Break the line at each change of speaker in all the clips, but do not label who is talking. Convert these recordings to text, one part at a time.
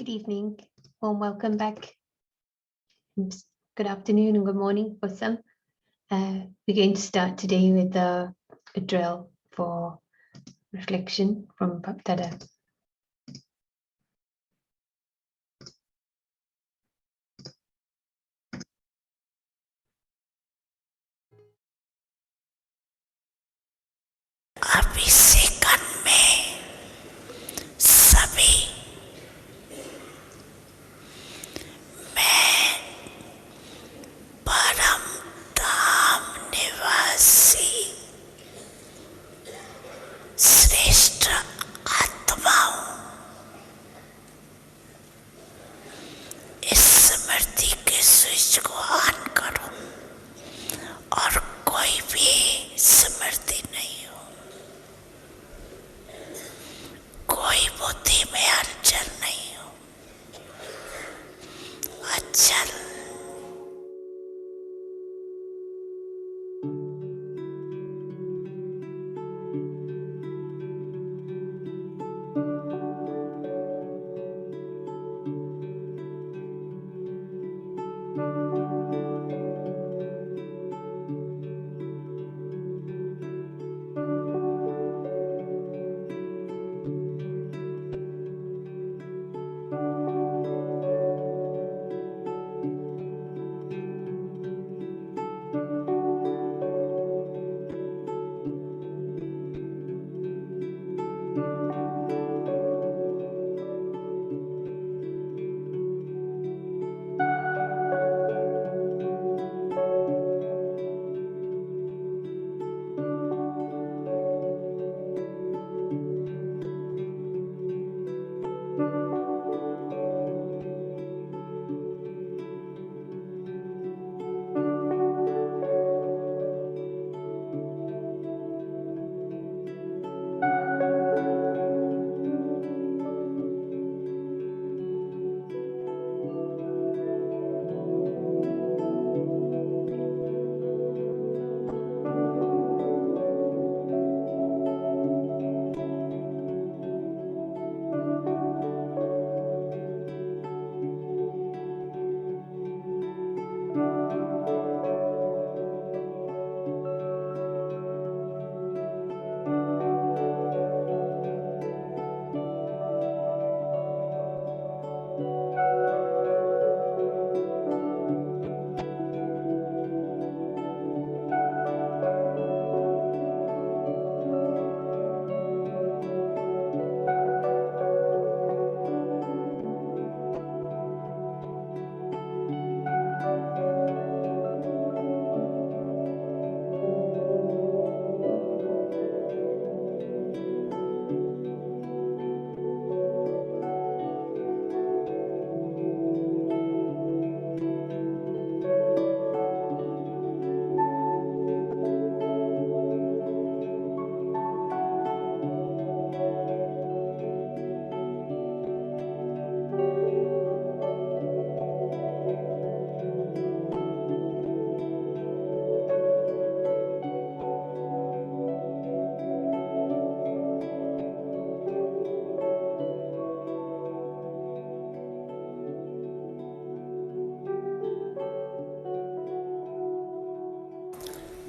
Good evening, warm welcome back. Good afternoon and good morning for some. We're going to start today with a drill for reflection from Baptada.
अभी second में सभी मैं परम धाम निवासी श्रेष्ठ आत्मा हूँ। इस स्मृति के स्विच को ऑन करो और कोई भी स्मृति नहीं हो, कोई बुद्धि में हलचल नहीं हो। अचल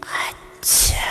अच्छा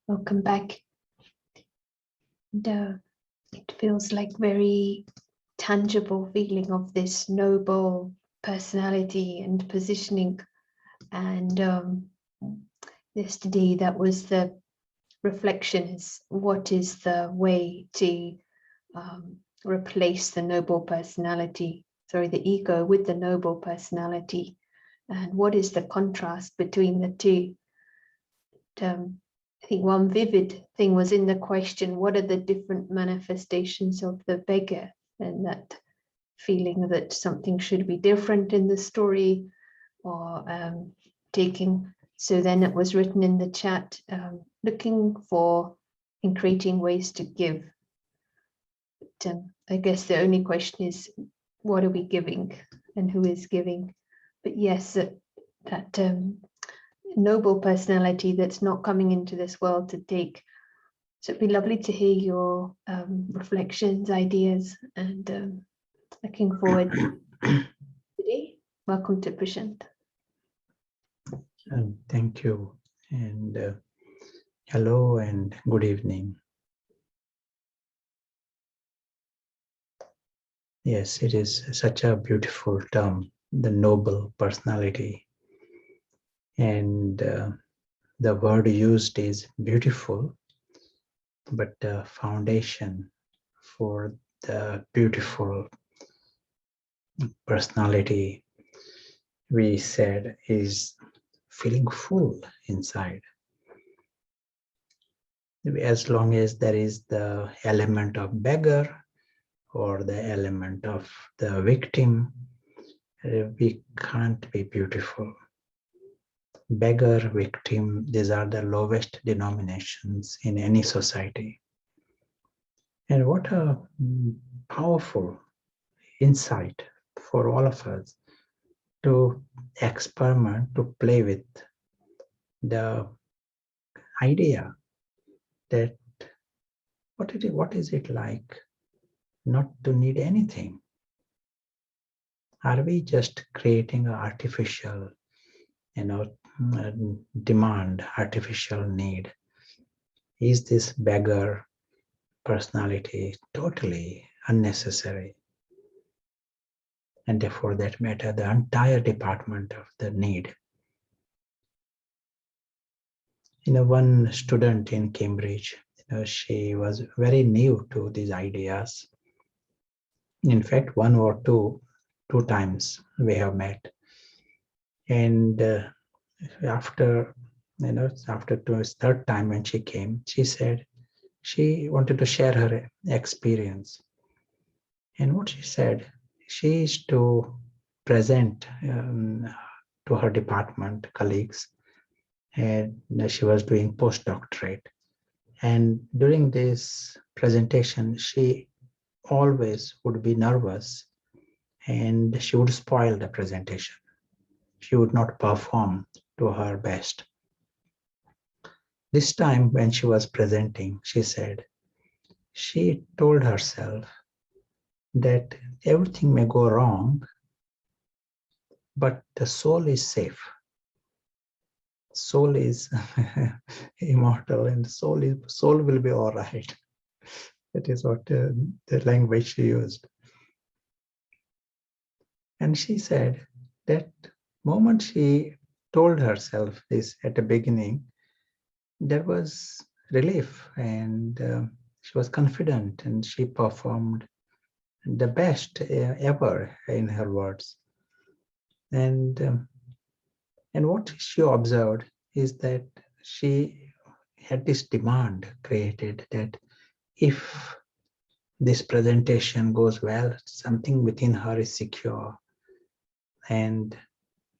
Welcome back. And, it feels like very tangible feeling of this noble personality and positioning. And yesterday, that was the reflection: is what is the way to replace the noble personality, the ego with the noble personality, and what is the contrast between the two? I think one vivid thing was in the question, what are the different manifestations of the beggar? And that feeling that something should be different in the story, or taking, so then it was written in the chat, looking for and creating ways to give. But, I guess the only question is, what are we giving and who is giving? But yes, that noble personality that's not coming into this world to take. So it'd be lovely to hear your reflections, ideas, and looking forward today. Welcome to Basant.
Thank you, and hello and good evening. Yes, it is such a beautiful term, the noble personality. And the word used is beautiful, but the foundation for the beautiful personality, we said, is feeling full inside. As long as there is the element of beggar or the element of the victim, we can't be beautiful. Beggar, victim, these are the lowest denominations in any society. And what a powerful insight for all of us to experiment, to play with the idea that what is it like not to need anything? Are we just creating an artificial, demand, artificial need? Is this beggar personality totally unnecessary? And for that matter, the entire department of the need. One student in Cambridge, she was very new to these ideas. In fact, one or two times we have met. And after the third time when she came, she said she wanted to share her experience. And what she said, she is to present to her department colleagues, and she was doing postdoctorate. And during this presentation, she always would be nervous and she would spoil the presentation. She would not perform to her best. This time when she was presenting, she said, she told herself that everything may go wrong, but the soul is safe. Soul is immortal, and soul will be all right. That is what the language she used. And she said that moment she told herself this at the beginning, there was relief, and she was confident, and she performed the best ever, in her words. And what she observed is that she had this demand created that if this presentation goes well, something within her is secure. And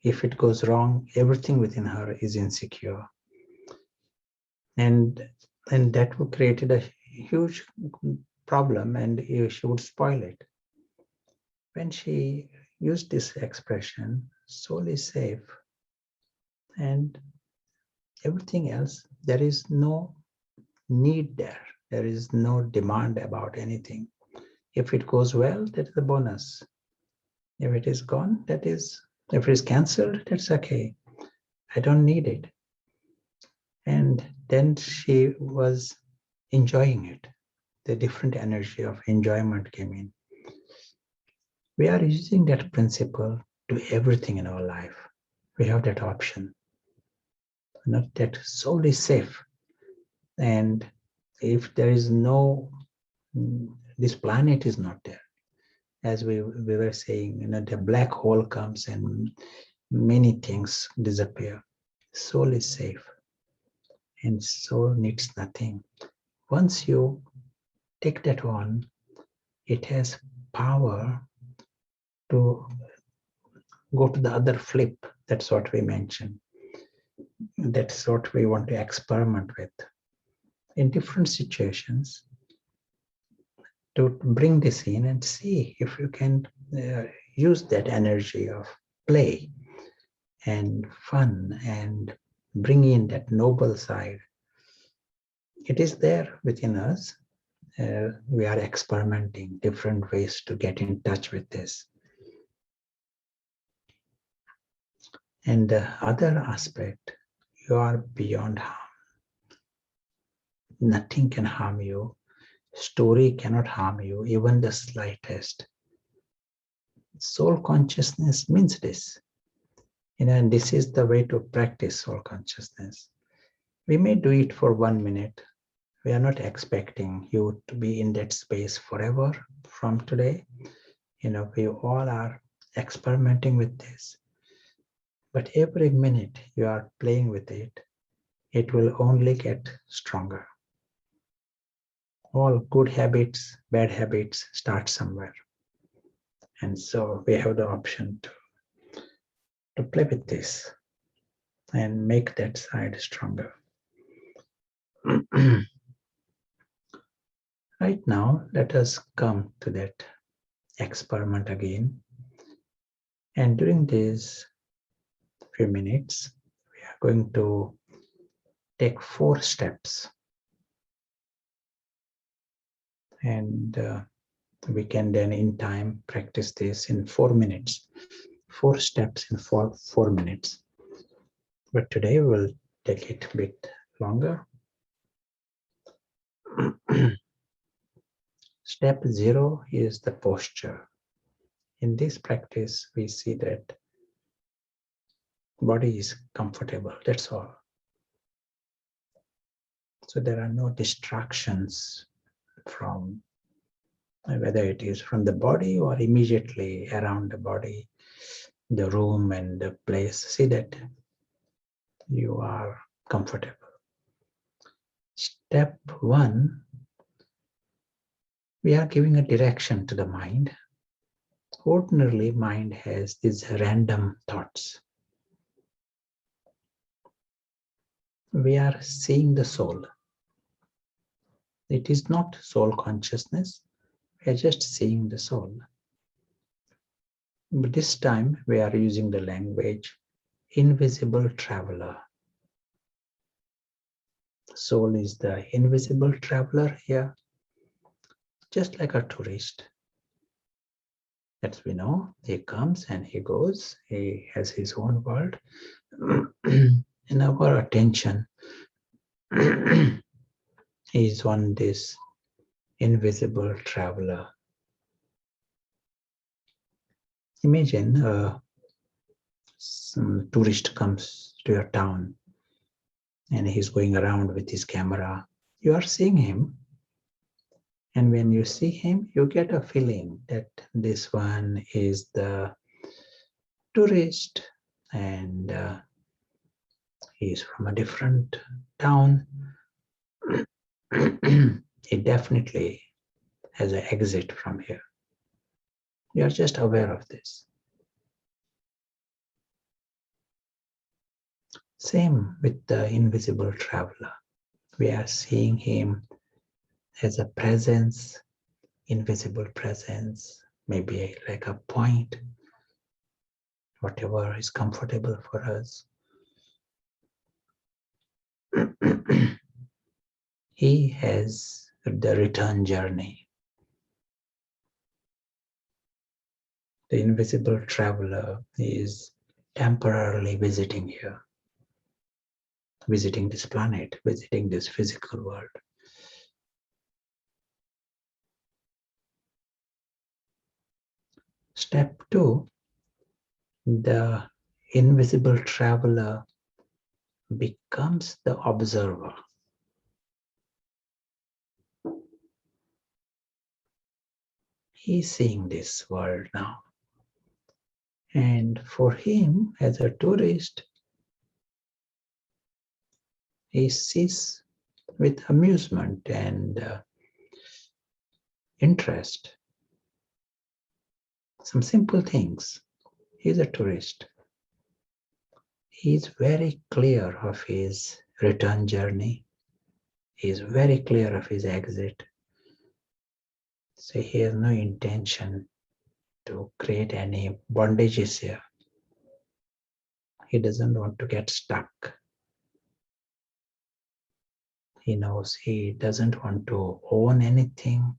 if it goes wrong, everything within her is insecure. And that would created a huge problem, and she would spoil it. When she used this expression, soul is safe, and everything else, there is no need there. There is no demand about anything. If it goes well, that is a bonus. If it is gone, if it is cancelled, that's okay. I don't need it. And then she was enjoying it. The different energy of enjoyment came in. We are using that principle do everything in our life. We have that option. Not that soul is safe. And if there is no, this planet is not there. As we were saying, the black hole comes and many things disappear. Soul is safe. And soul needs nothing. Once you take that on, it has power to go to the other flip. That's what we mentioned. That's what we want to experiment with in different situations, to bring this in and see if you can use that energy of play and fun and bring in that noble side. It is there within us. We are experimenting different ways to get in touch with this. And the other aspect, you are beyond harm. Nothing can harm you. Story cannot harm you, even the slightest. Soul consciousness means this. And this is the way to practice soul consciousness. We may do it for 1 minute. We are not expecting you to be in that space forever from today. We all are experimenting with this. But every minute you are playing with it, it will only get stronger. All good habits, bad habits start somewhere. And so we have the option to play with this and make that side stronger. Right now, let us come to that experiment again. And during these few minutes, we are going to take 4 steps. And we can then in time practice this in 4 minutes. 4 steps in 4 minutes. But today we'll take it a bit longer. Step 0 is the posture. In this practice, we see that body is comfortable, that's all. So there are no distractions from whether it is from the body or immediately around the body, the room and the place. See that you are comfortable. Step 1, we are giving a direction to the mind. Ordinarily, mind has these random thoughts. We are seeing the soul. It is not soul consciousness. We are just seeing the soul. But this time, we are using the language invisible traveler. Soul is the invisible traveler here, just like a tourist. As we know, he comes and he goes. He has his own world. And our attention is on this invisible traveler. Imagine some tourist comes to your town and he's going around with his camera. You are seeing him. And when you see him, you get a feeling that this one is the tourist and he's from a different town. He definitely has an exit from here. You are just aware of this. Same with the invisible traveler. We are seeing him as a presence, invisible presence, maybe like a point, whatever is comfortable for us. He has the return journey. The invisible traveler is temporarily visiting here, visiting this planet, visiting this physical world. Step 2, the invisible traveler becomes the observer. He's seeing this world now. And for him, as a tourist, he sees with amusement and interest some simple things. He's a tourist. He's very clear of his return journey. He's very clear of his exit. So he has no intention to create any bondages here. He doesn't want to get stuck. He knows he doesn't want to own anything.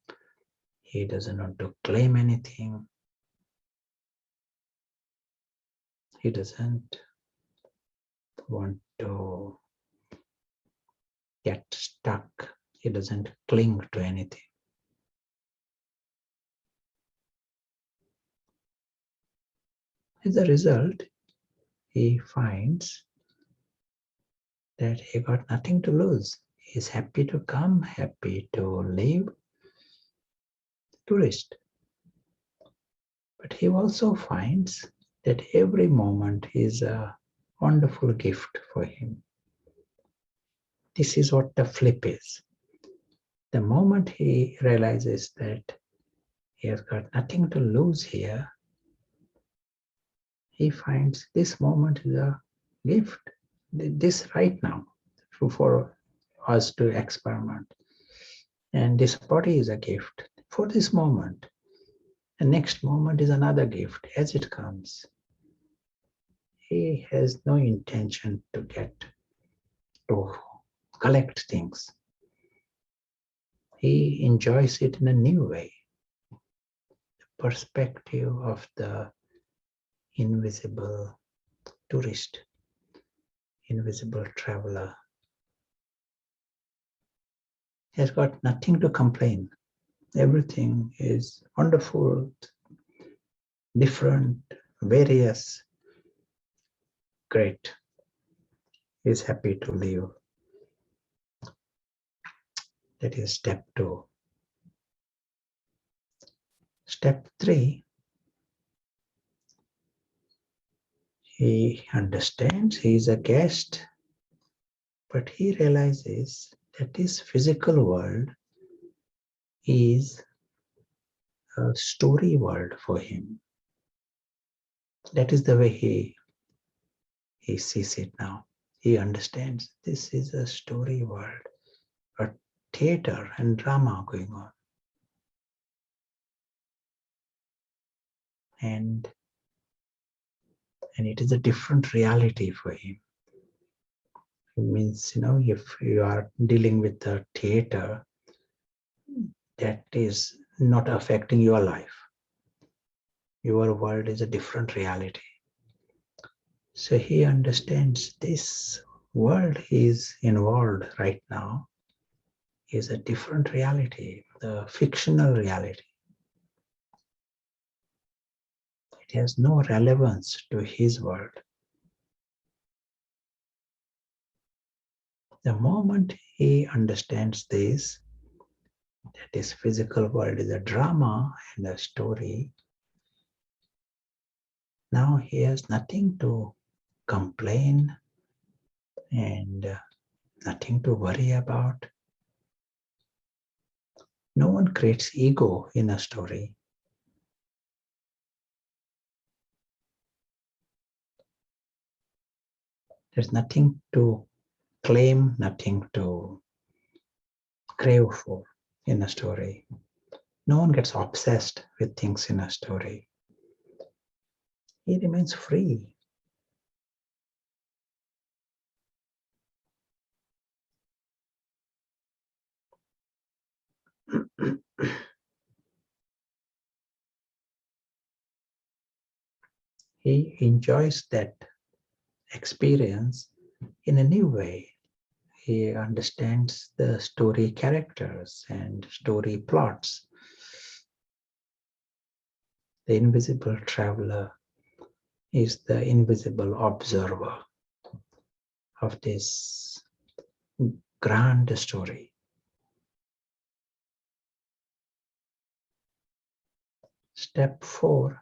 He doesn't want to claim anything. He doesn't want to get stuck. He doesn't cling to anything. As a result, he finds that he got nothing to lose. He's happy to come, happy to live, tourist. But he also finds that every moment is a wonderful gift for him. This is what the flip is. The moment he realizes that he has got nothing to lose here, he finds this moment is a gift. This right now for us to experiment. And this body is a gift for this moment. The next moment is another gift as it comes. He has no intention to collect things. He enjoys it in a new way. The perspective of the invisible tourist, invisible traveler, has got nothing to complain. Everything is wonderful, different, various, great. He is happy to live. That is step 2. Step 3, he understands he is a guest, but he realizes that this physical world is a story world for him. That is the way he sees it now. He understands this is a story world, a theater and drama going on. And it is a different reality for him. It means, if you are dealing with a theater, that is not affecting your life. Your world is a different reality. So he understands this world he is involved right now is a different reality, the fictional reality. It has no relevance to his world. The moment he understands this, that this physical world is a drama and a story, now he has nothing to complain and nothing to worry about. No one creates ego in a story. There's nothing to claim, nothing to crave for in a story. No one gets obsessed with things in a story. He remains free. He enjoys that experience in a new way. He understands the story characters and story plots. The invisible traveler is the invisible observer of this grand story. Step 4,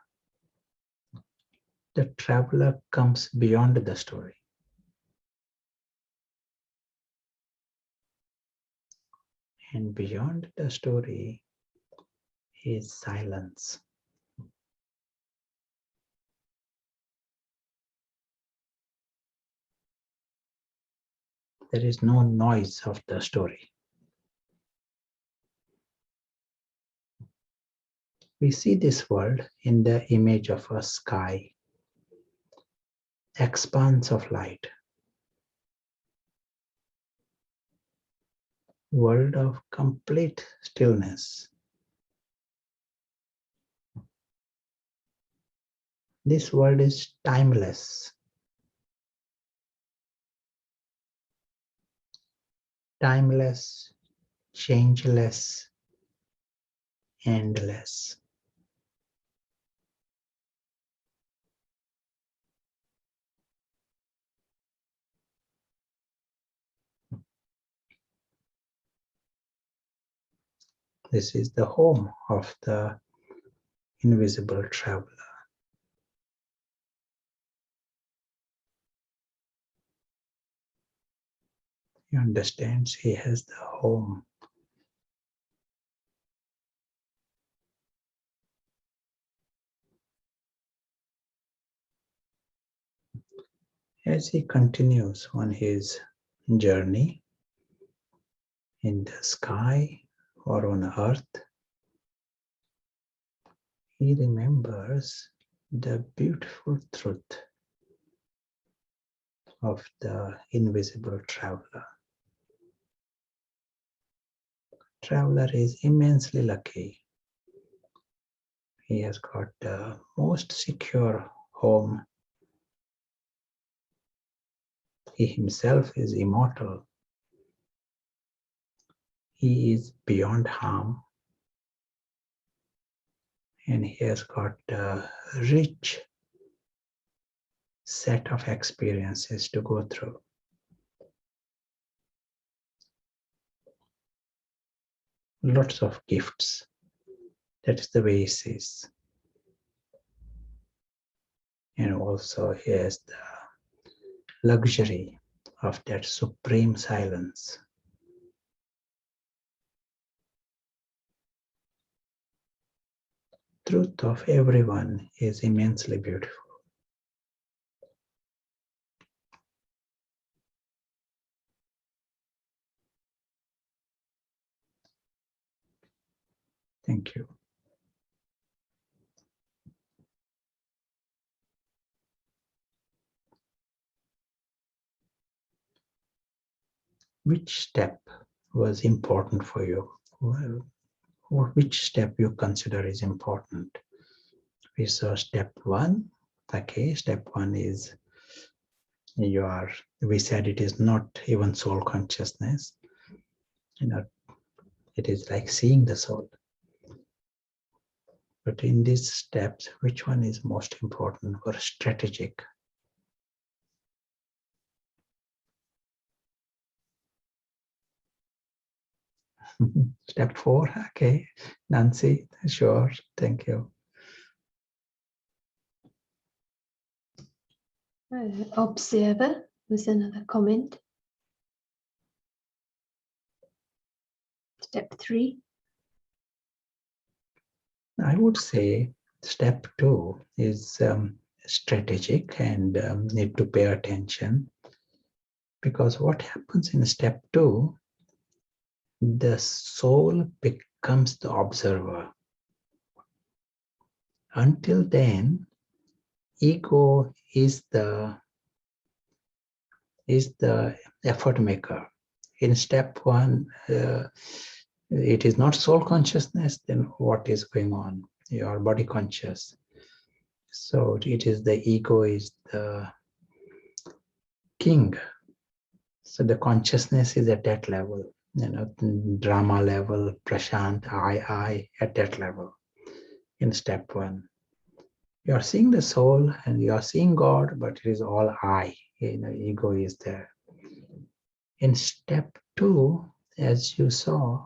the traveler comes beyond the story. And beyond the story is silence. There is no noise of the story. We see this world in the image of a sky, expanse of light, world of complete stillness. This world is timeless. Timeless, changeless, endless. This is the home of the invisible traveler. He understands he has the home. As he continues on his journey in the sky or on earth, he remembers the beautiful truth of the invisible traveler. Traveler is immensely lucky. He has got the most secure home. He himself is immortal. He is beyond harm. And he has got a rich set of experiences to go through. Lots of gifts. That is the way he sees. And also he has the luxury of that supreme silence. Truth of everyone is immensely beautiful. Thank you. Which step was important for you? Well, or which step you consider is important? We saw step 1. Okay, step 1 is we said it is not even soul consciousness. It is like seeing the soul. But in these steps, which one is most important or strategic? Step 4, okay. Nancy, sure, thank you.
Observer was another comment. Step 3.
I would say step 2 is strategic and need to pay attention, because what happens in step 2, the soul becomes the observer. Until then, ego is the effort maker. In step 1, it is not soul consciousness, then what is going on? You are body conscious. So it is the ego is the king. So the consciousness is at that level, drama level, Prashant, I, at that level in step 1. You are seeing the soul and you are seeing God, but it is all I. Ego is there. In step 2, as you saw,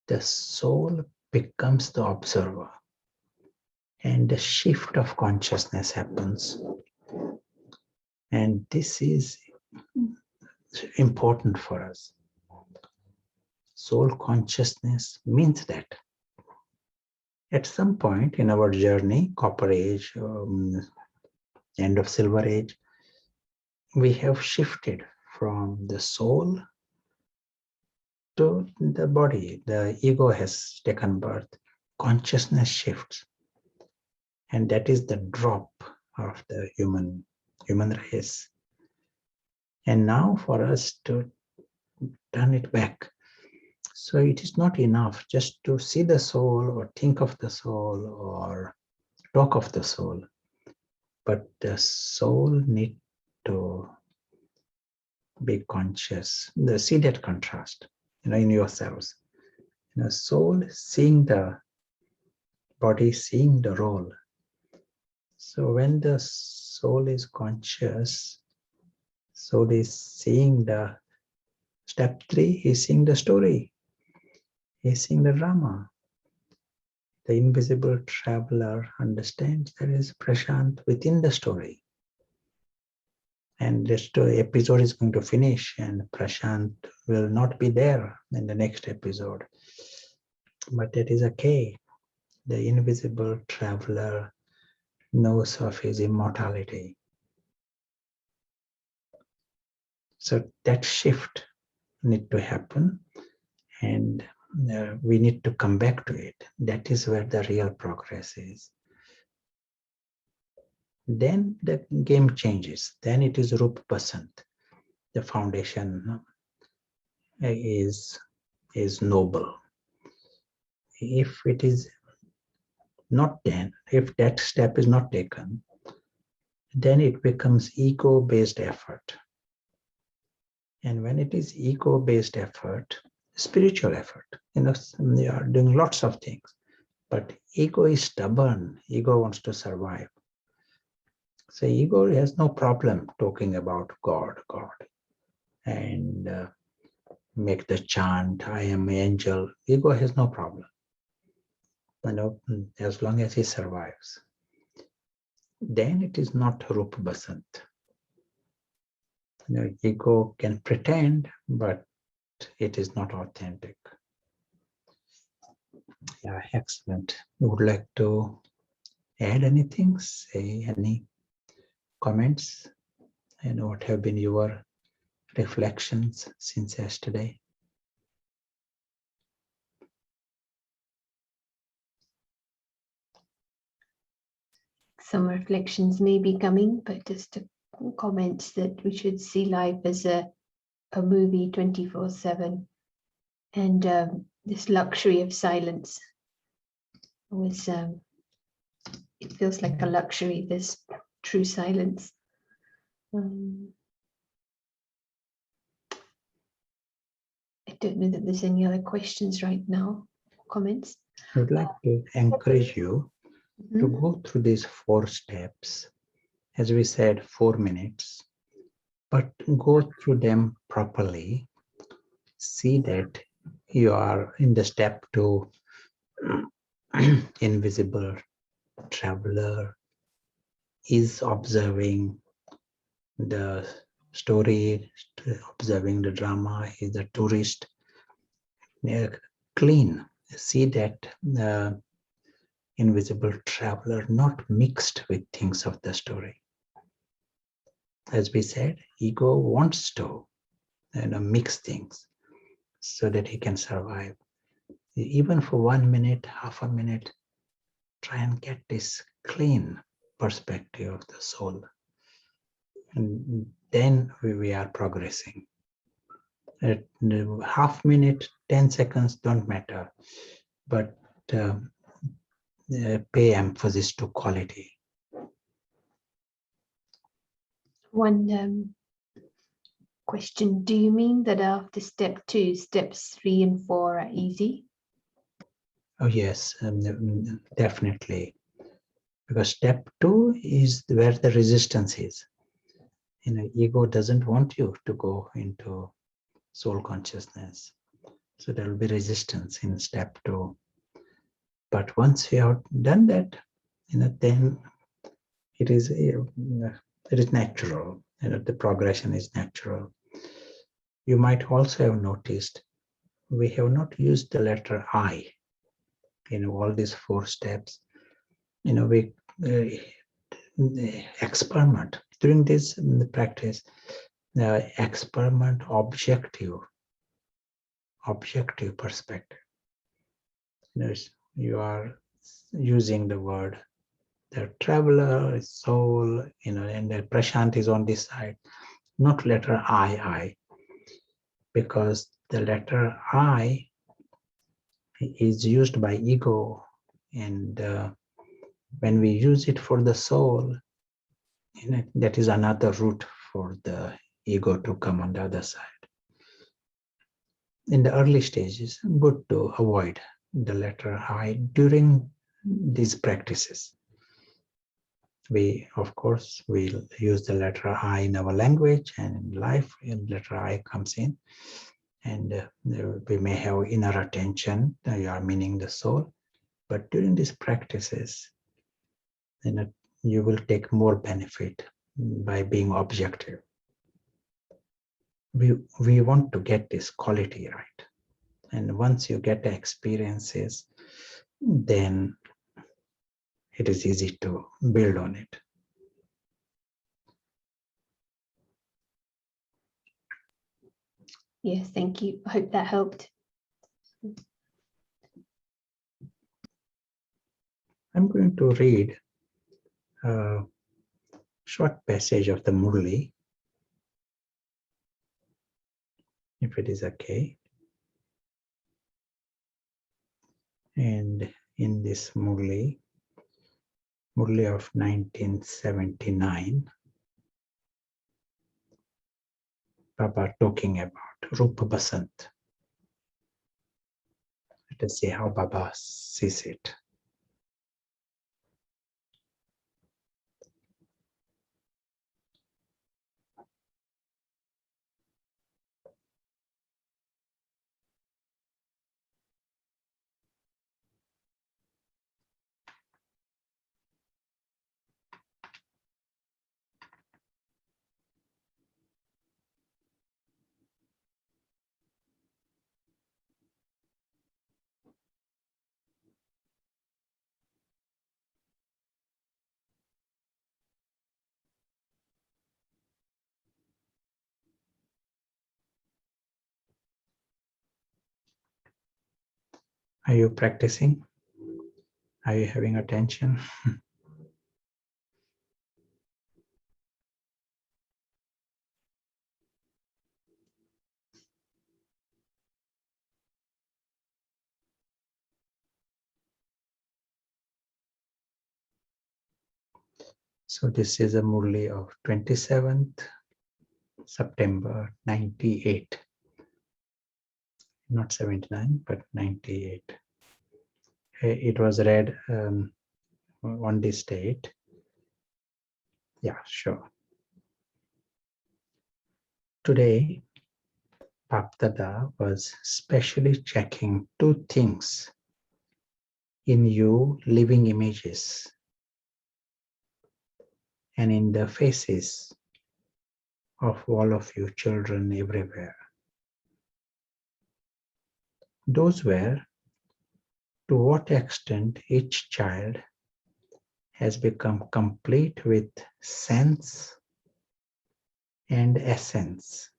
the soul becomes the observer and the shift of consciousness happens. And this is important for us. Soul consciousness means that at some point in our journey, Copper Age, end of Silver Age, we have shifted from the soul to the body. The ego has taken birth. Consciousness shifts. And that is the drop of the human race. And now for us to turn it back. So it is not enough just to see the soul or think of the soul or talk of the soul, but the soul need to be conscious. See that contrast, in yourselves. Soul seeing the body, seeing the role. So when the soul is conscious, soul is seeing the step 3, he's seeing the story. He's seeing the drama. The invisible traveler understands there is Prashant within the story. And this episode is going to finish and Prashant will not be there in the next episode. But that is okay. The invisible traveler knows of his immortality. So that shift need to happen and we need to come back to it. That is where the real progress is. Then the game changes. Then it is Roop Basant. The foundation is noble. If it is not then, if that step is not taken, then it becomes ego-based effort. And when it is ego-based effort, spiritual effort, you are doing lots of things, but ego is stubborn. Ego wants to survive. So ego has no problem talking about God, and make the chant, I am angel. Ego has no problem. As long as he survives. Then it is not Roop Basant. Ego can pretend, but it is not authentic. Yeah, excellent. You would like to add anything? Say any comments? And what have been your reflections since yesterday?
Some reflections may be coming, but just comments that we should see life as a movie 24/7, and this luxury of silence was it feels like a luxury, this true silence. I don't know that there's any other questions right now, comments.
I would like to encourage you to go through these 4 steps. As we said, 4 minutes, but go through them properly. See that you are in the step 2, invisible traveler is observing the story, observing the drama, is a tourist. Clean. See that the invisible traveler not mixed with things of the story. As we said, ego wants to mix things so that he can survive. Even for 1 minute, half a minute, try and get this clean perspective of the soul. And then we are progressing. At half minute, 10 seconds don't matter, but pay emphasis to quality.
One question, do you mean that after step 2, steps 3 and 4 are easy?
Oh yes, definitely. Because step 2 is where the resistance is. Ego doesn't want you to go into soul consciousness. So there will be resistance in step 2. But once we have done that, then it is natural. The progression is natural. You might also have noticed we have not used the letter I. All these 4 steps. We experiment during this practice. Experiment objective perspective. You are using the word the traveler, soul, and the Prashant is on this side, not letter I, because the letter I is used by ego, and when we use it for the soul, that is another route for the ego to come on the other side. In the early stages, good to avoid the letter I during these practices. We, of course, will use the letter I in our language, and in life, letter I comes in, and we may have inner attention, you are meaning the soul, but during these practices, you will take more benefit by being objective. We want to get this quality right, and once you get the experiences, then it is easy to build on it.
Yes, thank you. I hope that helped.
I'm going to read a short passage of the Murli, if it is okay. And in this Murli of 1979, Baba talking about Roop Basant. Let us see how Baba sees it. Are you practicing? Are you having attention? So this is a Murli of 27th September 98. Not 79, but 98. It was read on this date. Yeah, sure. Today, Bapdada was specially checking 2 things in you living images and in the faces of all of you children everywhere. Those were to what extent each child has become complete with sense and essence.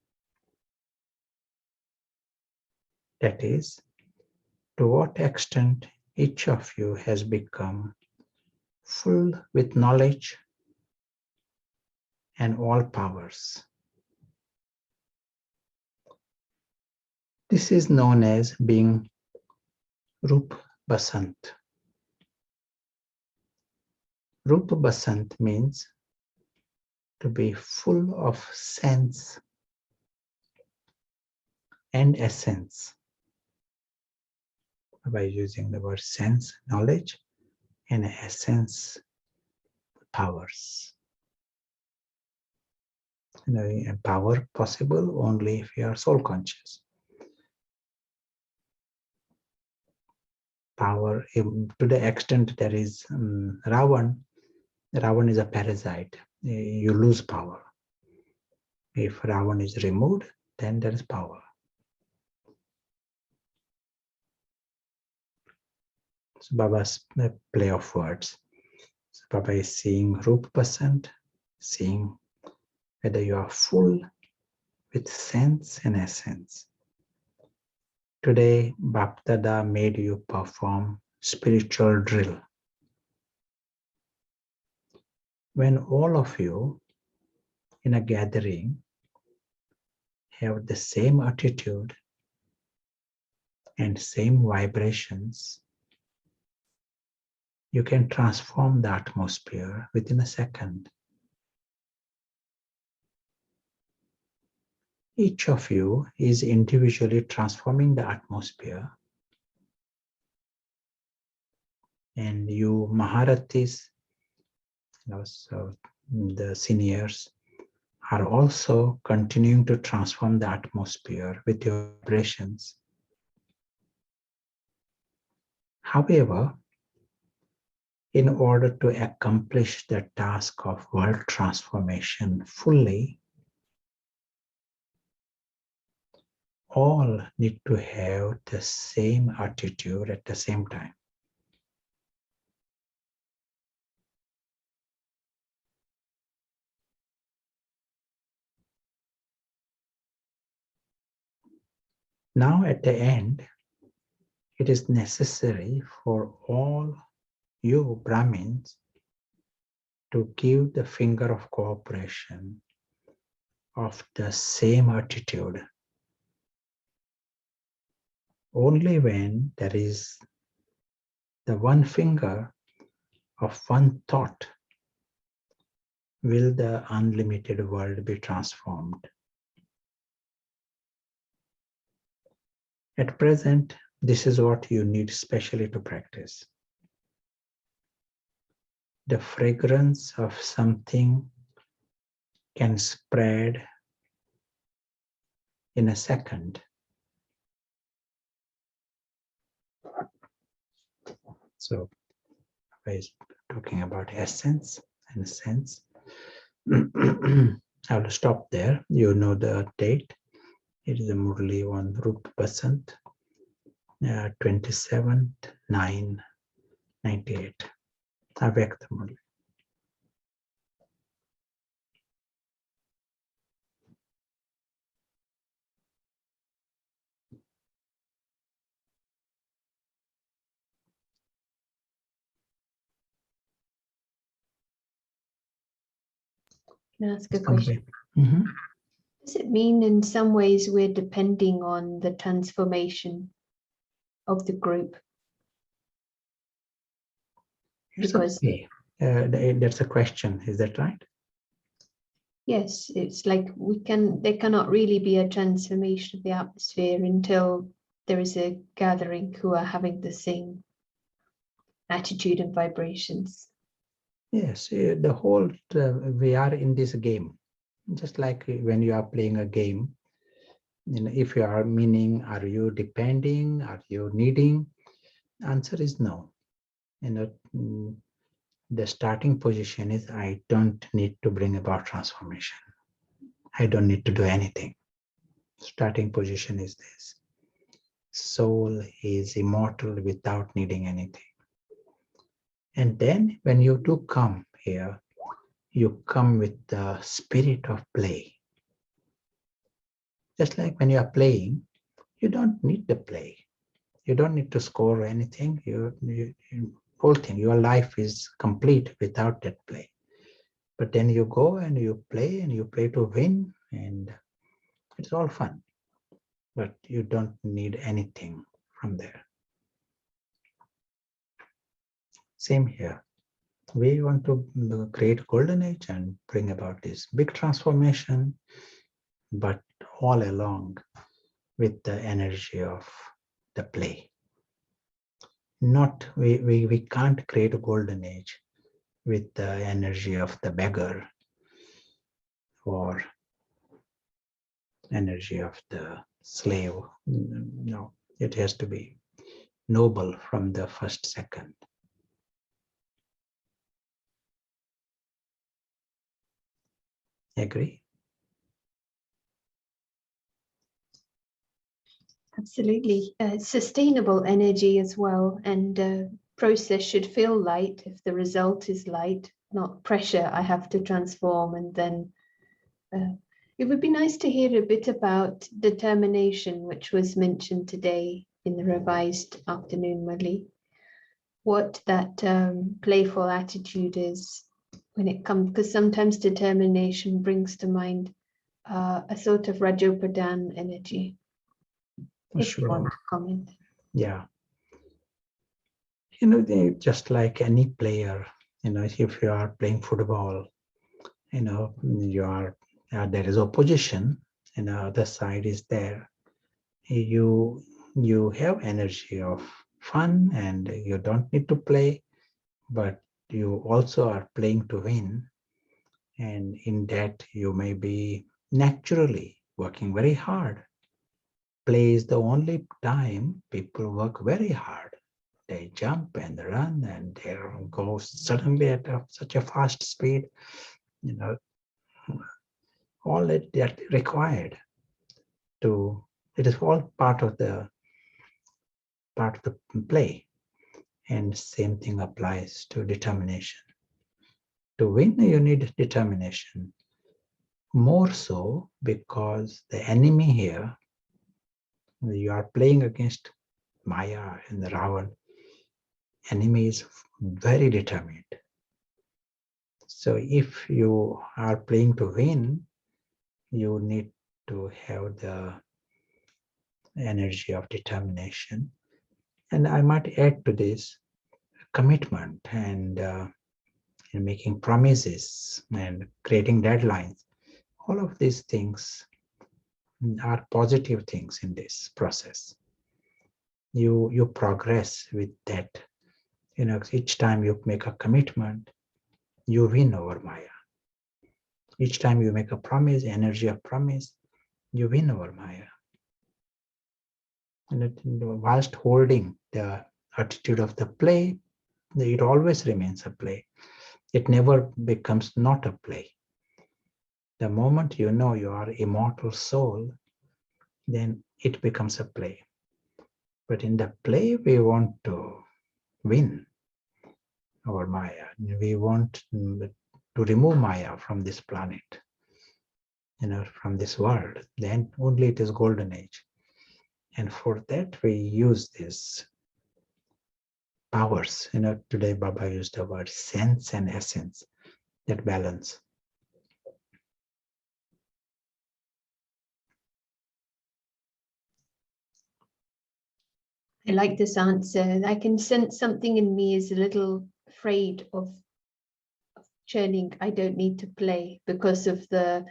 That is, to what extent each of you has become full with knowledge and all powers. This is known as being Roop Basant. Roop Basant means to be full of sense and essence. By using the word sense, knowledge, and essence, powers. Power possible only if you are soul conscious. Power, to the extent there is Ravan is a parasite. You lose power. If Ravan is removed, then there is power. So Baba's play of words. So Baba is seeing Roop Basant, seeing whether you are full with sense and essence. Today, Bapdada made you perform spiritual drill. When all of you in a gathering have the same attitude and same vibrations, you can transform the atmosphere within a second. Each of you is individually transforming the atmosphere, and you Maharatis, so the seniors, are also continuing to transform the atmosphere with your vibrations. However, in order to accomplish the task of world transformation fully, all need to have the same attitude at the same time. Now at the end, it is necessary for all you Brahmins to give the finger of cooperation of the same attitude. Only when there is the one finger of one thought will the unlimited world be transformed. At present, this is what you need specially to practice. The fragrance of something can spread in a second. So, I was talking about essence and sense. I will stop there. You know the date. It is a Murli on Roop Basant, 27/9/98. Avyakt Murli.
Can I ask a question?
Mm-hmm.
Does it mean in some ways we're depending on the transformation of the group? Because
That's a question. Is that right?
yes, it's like there cannot really be a transformation of the atmosphere until there is a gathering who are having the same attitude and vibrations.
Yes, the whole, we are in this game. Just like when you are playing a game, if you are meaning, are you depending, are you needing? Answer is no. The starting position is I don't need to bring about transformation. I don't need to do anything. Starting position is this. Soul is immortal without needing anything. And then when you do come here, you come with the spirit of play. Just like when you are playing, you don't need to play. You don't need to score anything. Whole thing, your life is complete without that play. But then you go and you play to win, and it's all fun. But you don't need anything from there. Same here. We want to create golden age and bring about this big transformation, but all along with the energy of the play. We can't create a golden age with the energy of the beggar or energy of the slave. No, it has to be noble from the first second. Agree?
Absolutely. Sustainable energy as well. And process should feel light if the result is light, not pressure. I have to transform. And then it would be nice to hear a bit about determination, which was mentioned today in the revised afternoon, Mali. What that playful attitude is when it comes, because sometimes determination brings to mind a sort of Rajopadan energy. If you want to comment.
Yeah. Just like any player, if you are playing football, you are there is opposition and the other side is there. You have energy of fun and you don't need to play, but you also are playing to win. And in that you may be naturally working very hard. Play is the only time people work very hard. They jump and run and they go suddenly at such a fast speed, all that required to, it is all part of the play. And same thing applies to determination. To win, you need determination. More so because the enemy here, you are playing against Maya and the Ravan. Enemy is very determined. So if you are playing to win, you need to have the energy of determination. And I might add to this commitment and making promises and creating deadlines. All of these things are positive things in this process. You progress with that. Each time you make a commitment, you win over Maya. Each time you make a promise, energy of promise, you win over Maya. And whilst holding the attitude of the play, it always remains a play. It never becomes not a play. The moment you know you are immortal soul, then it becomes a play. But in the play, we want to win over Maya. We want to remove Maya from this planet, from this world. Then only it is golden age. And for that, we use these powers. Today Baba used the word sense and essence, that balance.
I like this answer. I can sense something in me is a little afraid of churning. I don't need to play because of the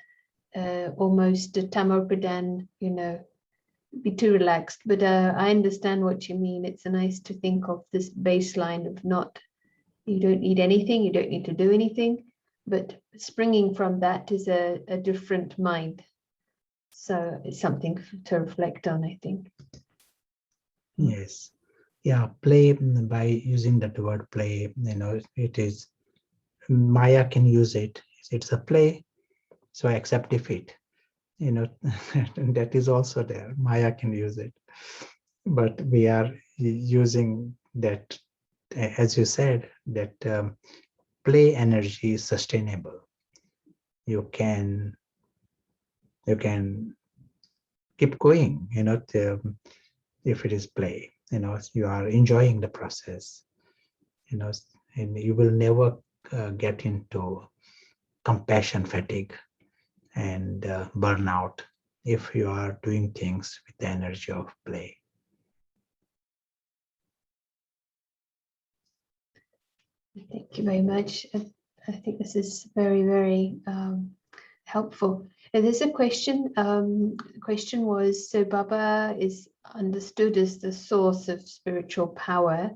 almost Tamarpradan, be too relaxed. But I understand what you mean. It's nice to think of this baseline of not, you don't need anything, you don't need to do anything. But springing from that is a different mind. So it's something to reflect on, I think.
Yes. Yeah, play, by using that word play, it is, Maya can use it. It's a play, so I accept defeat. That is also there. Maya can use it. But we are using that, as you said, that play energy is sustainable. You can keep going, if it is play, you are enjoying the process, and you will never get into compassion fatigue and burnout if you are doing things with the energy of play.
Thank you very much. I think this is very, very helpful. And there's a question. The question was, so Baba is understood as the source of spiritual power.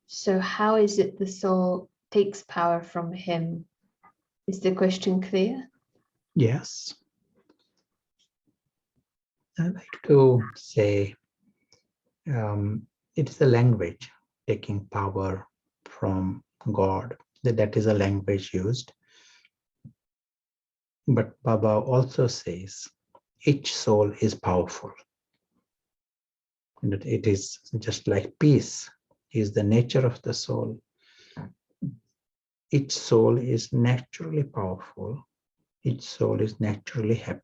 So how is it the soul takes power from him. Is the question clear?
Yes. I like to say it is a language taking power from God. That is a language used. But Baba also says each soul is powerful. And it is just like peace is the nature of the soul. Each soul is naturally powerful. Each soul is naturally happy.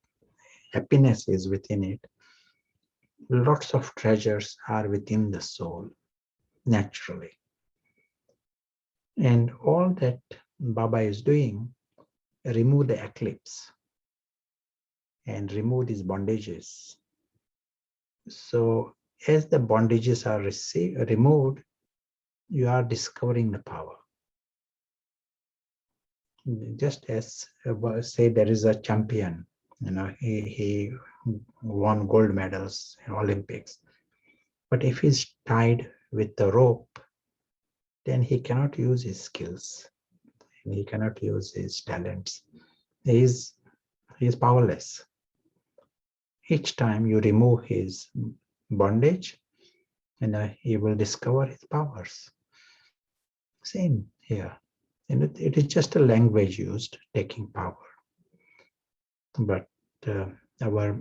Happiness is within it. Lots of treasures are within the soul, naturally. And all that Baba is doing, remove the eclipse and remove these bondages. So as the bondages are removed, you are discovering the power. Just as say there is a champion, he won gold medals in Olympics. But if he's tied with the rope, then he cannot use his skills. He cannot use his talents. He is powerless. Each time you remove his bondage, he will discover his powers. Same here. And it is just a language used, taking power. But our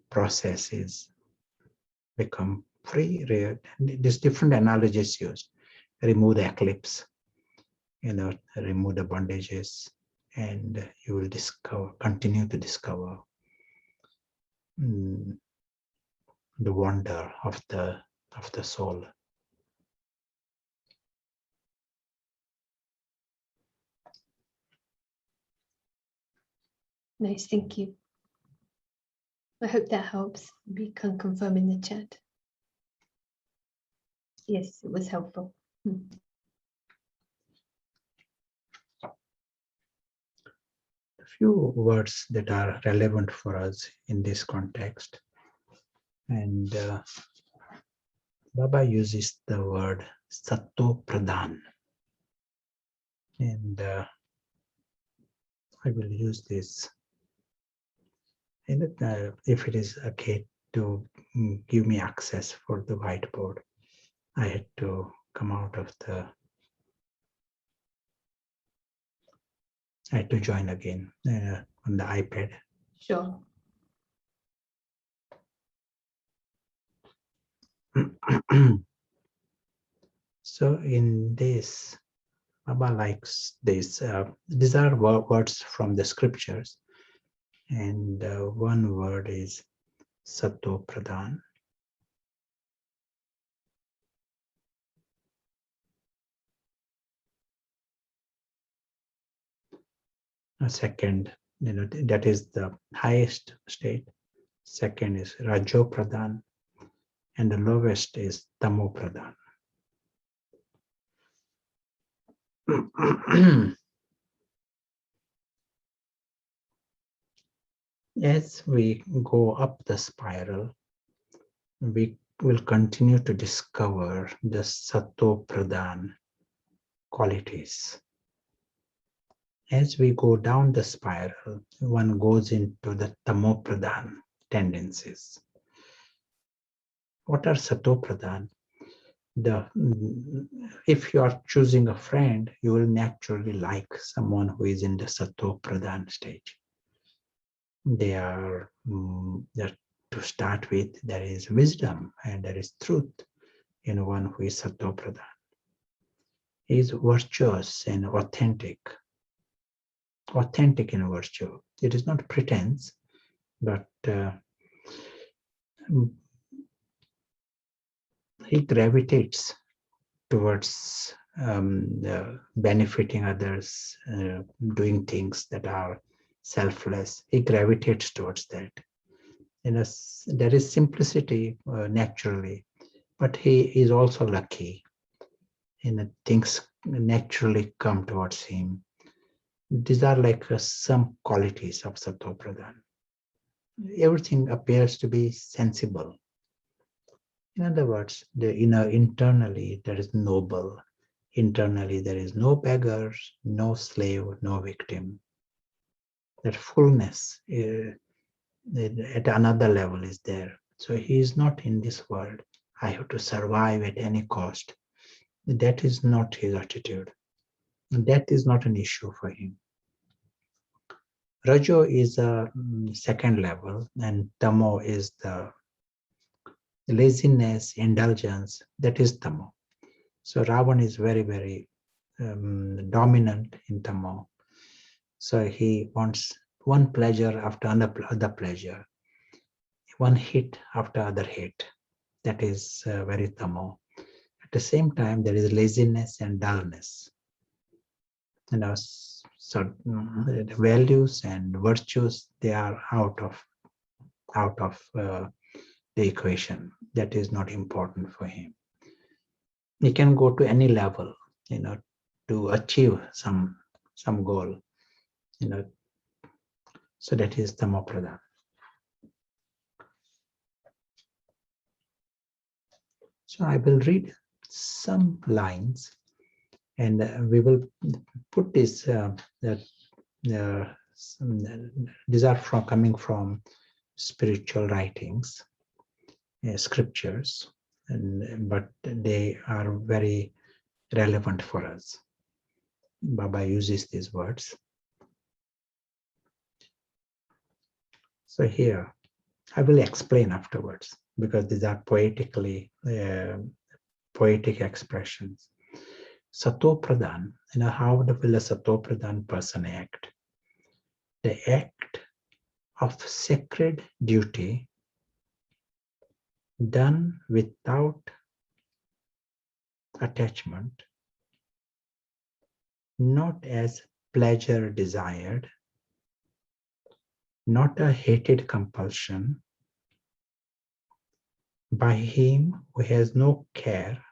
process is become free. There's different analogies used. Remove the eclipse, remove the bondages, and you will continue to discover the wonder of the soul.
Nice, thank you. I hope that helps. We can confirm in the chat. Yes, it was helpful.
A few words that are relevant for us in this context. And Baba uses the word Sato Pradhan. And I will use this. And if it is okay to give me access for the whiteboard, I had to come out of I had to join again on the iPad.
Sure.
So in this, Baba likes this. These are words from the scriptures. And one word is Sato Pradhan. A second, that is the highest state. Second is Rajo Pradhan. And the lowest is Tamo Pradhan. As we go up the spiral, we will continue to discover the Sato Pradhan qualities. As we go down the spiral, one goes into the Tamo Pradhan tendencies. What are Sato Pradhan? If you are choosing a friend, you will naturally like someone who is in the Sato Pradhan stage. They are, to start with, there is wisdom and there is truth in one who is Sato Pradhan. He is virtuous and authentic in virtue. It is not pretense, but he gravitates towards benefiting others, doing things that are selfless. He gravitates towards that. There is simplicity naturally, but he is also lucky. Things naturally come towards him. These are like some qualities of Sato Pradhan. Everything appears to be sensible. In other words, internally there is noble. Internally, there is no beggar, no slave, no victim. That fullness at another level is there. So he is not in this world. I have to survive at any cost. That is not his attitude. That is not an issue for him. Rajo is a second level, and Tamo is the laziness, indulgence. That is Tamo. So Ravan is very, very dominant in Tamo. So he wants one pleasure after another pleasure, one hit after other hit. That is very Tamo. At the same time, there is laziness and dullness. So the values and virtues, they are out of the equation. That is not important for him. He can go to any level, to achieve some goal, So that is Tamo Pradhan. So I will read some lines, and we will put this. These are coming from spiritual writings, scriptures, but they are very relevant for us. Baba uses these words. So here, I will explain afterwards, because these are poetic expressions. Sato Pradhan, how will a Sato Pradhan person act? The act of sacred duty done without attachment, not as pleasure desired, not a hated compulsion, by him who has no care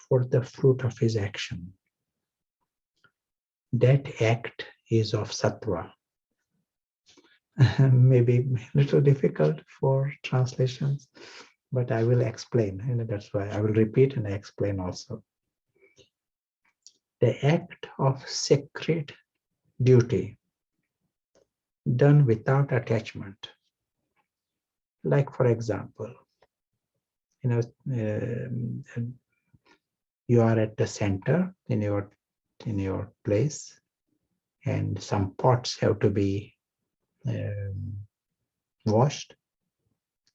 for the fruit of his action. That act is of sattva. Maybe a little difficult for translations, but I will explain. That's why I will repeat and explain also. The act of sacred duty done without attachment. Like, for example, you are at the center in your place, and some pots have to be washed.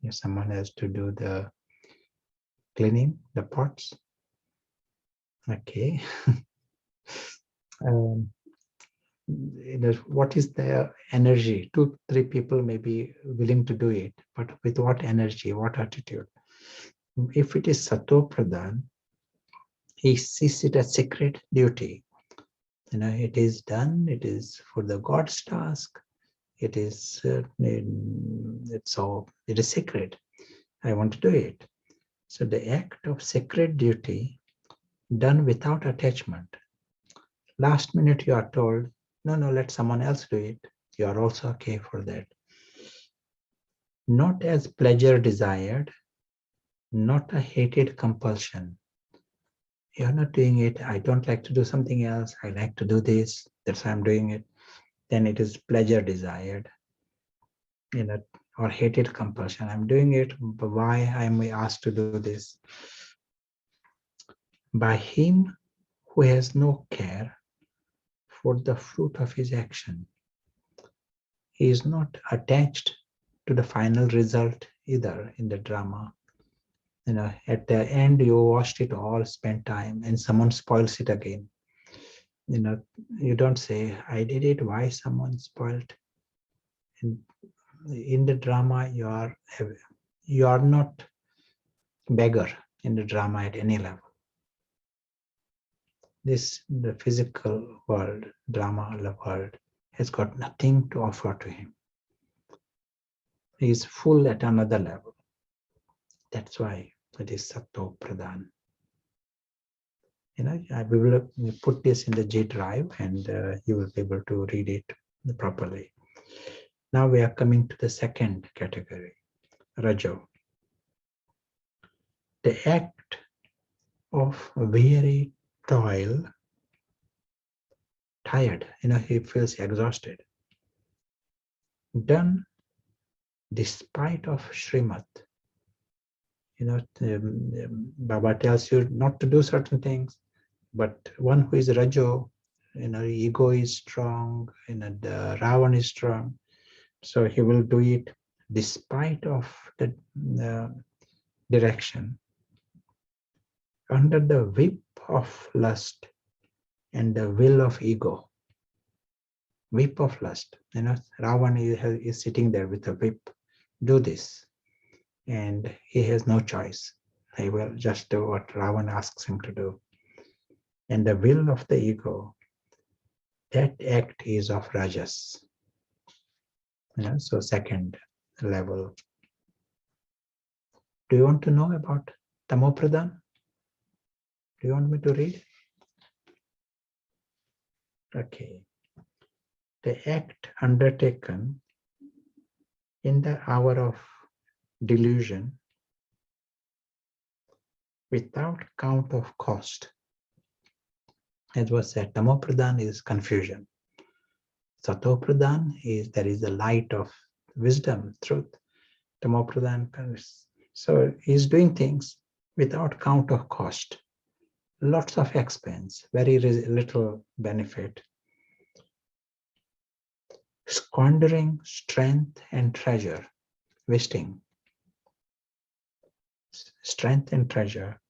Someone has to do the cleaning the pots. Okay. What is the energy? 2-3 people may be willing to do it, but with what energy, what attitude? If it is Sato Pradhan, he sees it as sacred duty. It is done. It is for the God's task. It is it is sacred. I want to do it. So the act of sacred duty done without attachment. Last minute you are told, no, let someone else do it. You are also okay for that. Not as pleasure desired, not a hated compulsion. You're not doing it. I don't like to do something else. I like to do this. That's why I'm doing it. Then it is pleasure desired, or hated compulsion. I'm doing it, but why am I asked to do this? By him who has no care for the fruit of his action. He is not attached to the final result either in the drama. At the end, you watched it all, spent time, and someone spoils it again. You don't say, I did it, why someone spoiled? And in the drama, you are not beggar in the drama at any level. The physical world, drama world, has got nothing to offer to him. He is full at another level. That's why it is Sato Pradhan. We will put this in the G drive, and you will be able to read it properly. Now we are coming to the second category, Rajo. The act of weary toil, tired, he feels exhausted. Done despite of Srimad. Baba tells you not to do certain things, but one who is Rajo, ego is strong, the Ravan is strong, so he will do it despite of the direction, under the whip of lust and the will of ego. Whip of lust, Ravan is sitting there with a whip, do this, and he has no choice. He will just do what Ravan asks him to do. And the will of the ego, that act is of Rajas. So second level. Do you want to know about Tamopradhan? Do you want me to read? Okay. The act undertaken in the hour of delusion without count of cost. As was said, Tamopradhan is confusion. Satopradhan is there is the light of wisdom, truth. Tamopradhan, so he's doing things without count of cost. Lots of expense, very little benefit. Squandering strength and treasure, wasting strength and treasure,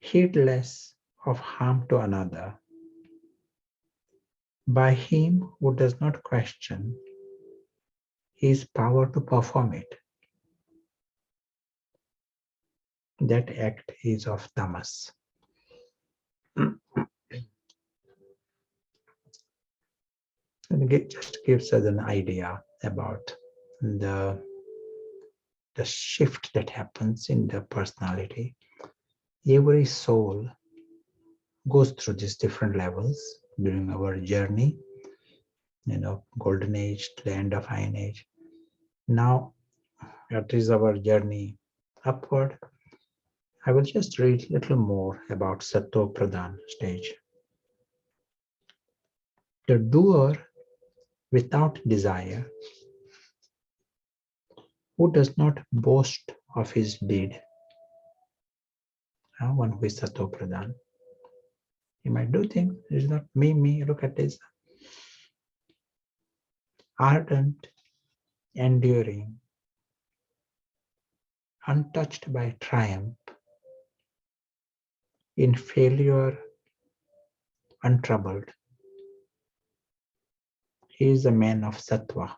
heedless of harm to another, by him who does not question his power to perform it. That act is of tamas. And it just gives us an idea about the shift that happens in the personality. Every soul goes through these different levels during our journey, golden age to the end of iron age. Now, that is our journey upward. I will just read a little more about Sato Pradhan stage. The doer without desire, who does not boast of his deed, one who is Sato Pradhan. He might do things, it's not me, look at this. Ardent, enduring, untouched by triumph, in failure, untroubled. He is a man of sattva.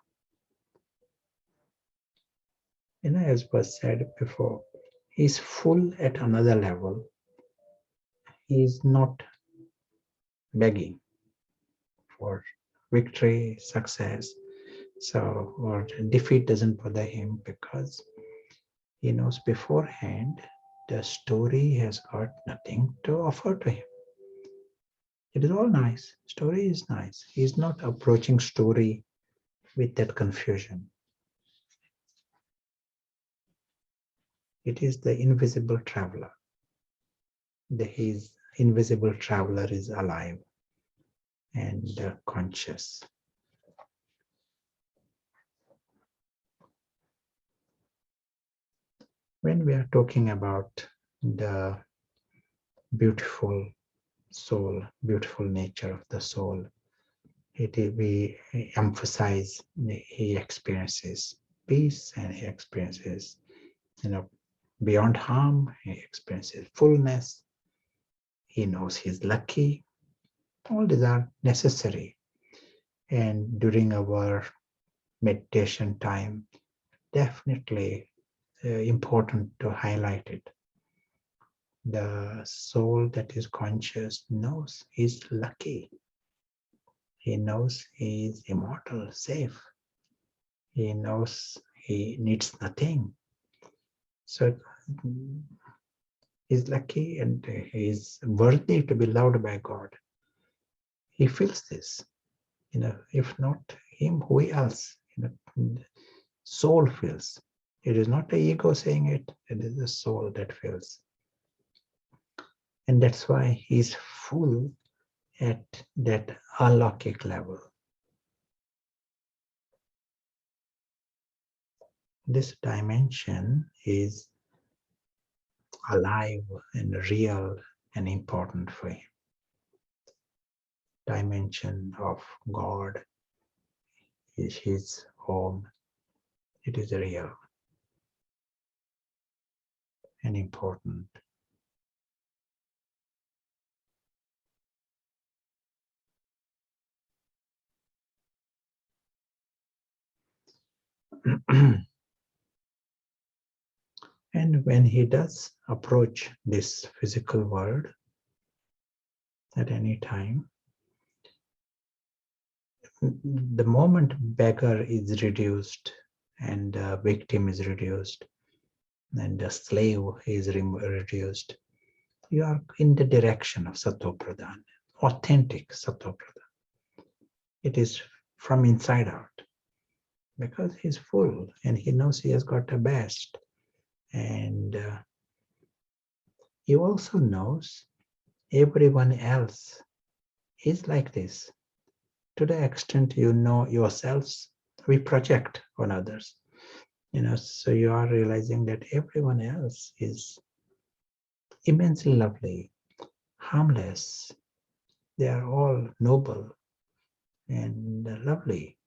As was said before, he is full at another level. He is not begging for victory, success, or defeat doesn't bother him, because he knows beforehand the story has got nothing to offer to him. It is all nice. Story is nice. He is not approaching story with that confusion. It is the invisible traveler. His invisible traveler is alive and conscious. When we are talking about the beautiful soul, beautiful nature of the soul, we emphasize he experiences peace, and he experiences, beyond harm, he experiences fullness. He knows he's lucky. All these are necessary. And during our meditation time, definitely important to highlight it. The soul that is conscious knows he's lucky. He knows he is immortal, safe. He knows he needs nothing. So he's lucky and he is worthy to be loved by God. He feels this. If not him, who else? Soul feels. It is not the ego saying it, it is the soul that feels. And that's why he's full at that alokik level. This dimension is alive and real and important for him. Dimension of God is his home. It is real and important. And when he does approach this physical world at any time, the moment beggar is reduced and the victim is reduced and the slave is reduced, you are in the direction of Sattva-pradhan, authentic Sattva-pradhan. It is from inside out because he's full and he knows he has got the best. And he also knows everyone else is like this. To the extent you know yourselves, we project on others. So you are realizing that everyone else is immensely lovely, harmless. They are all noble and lovely.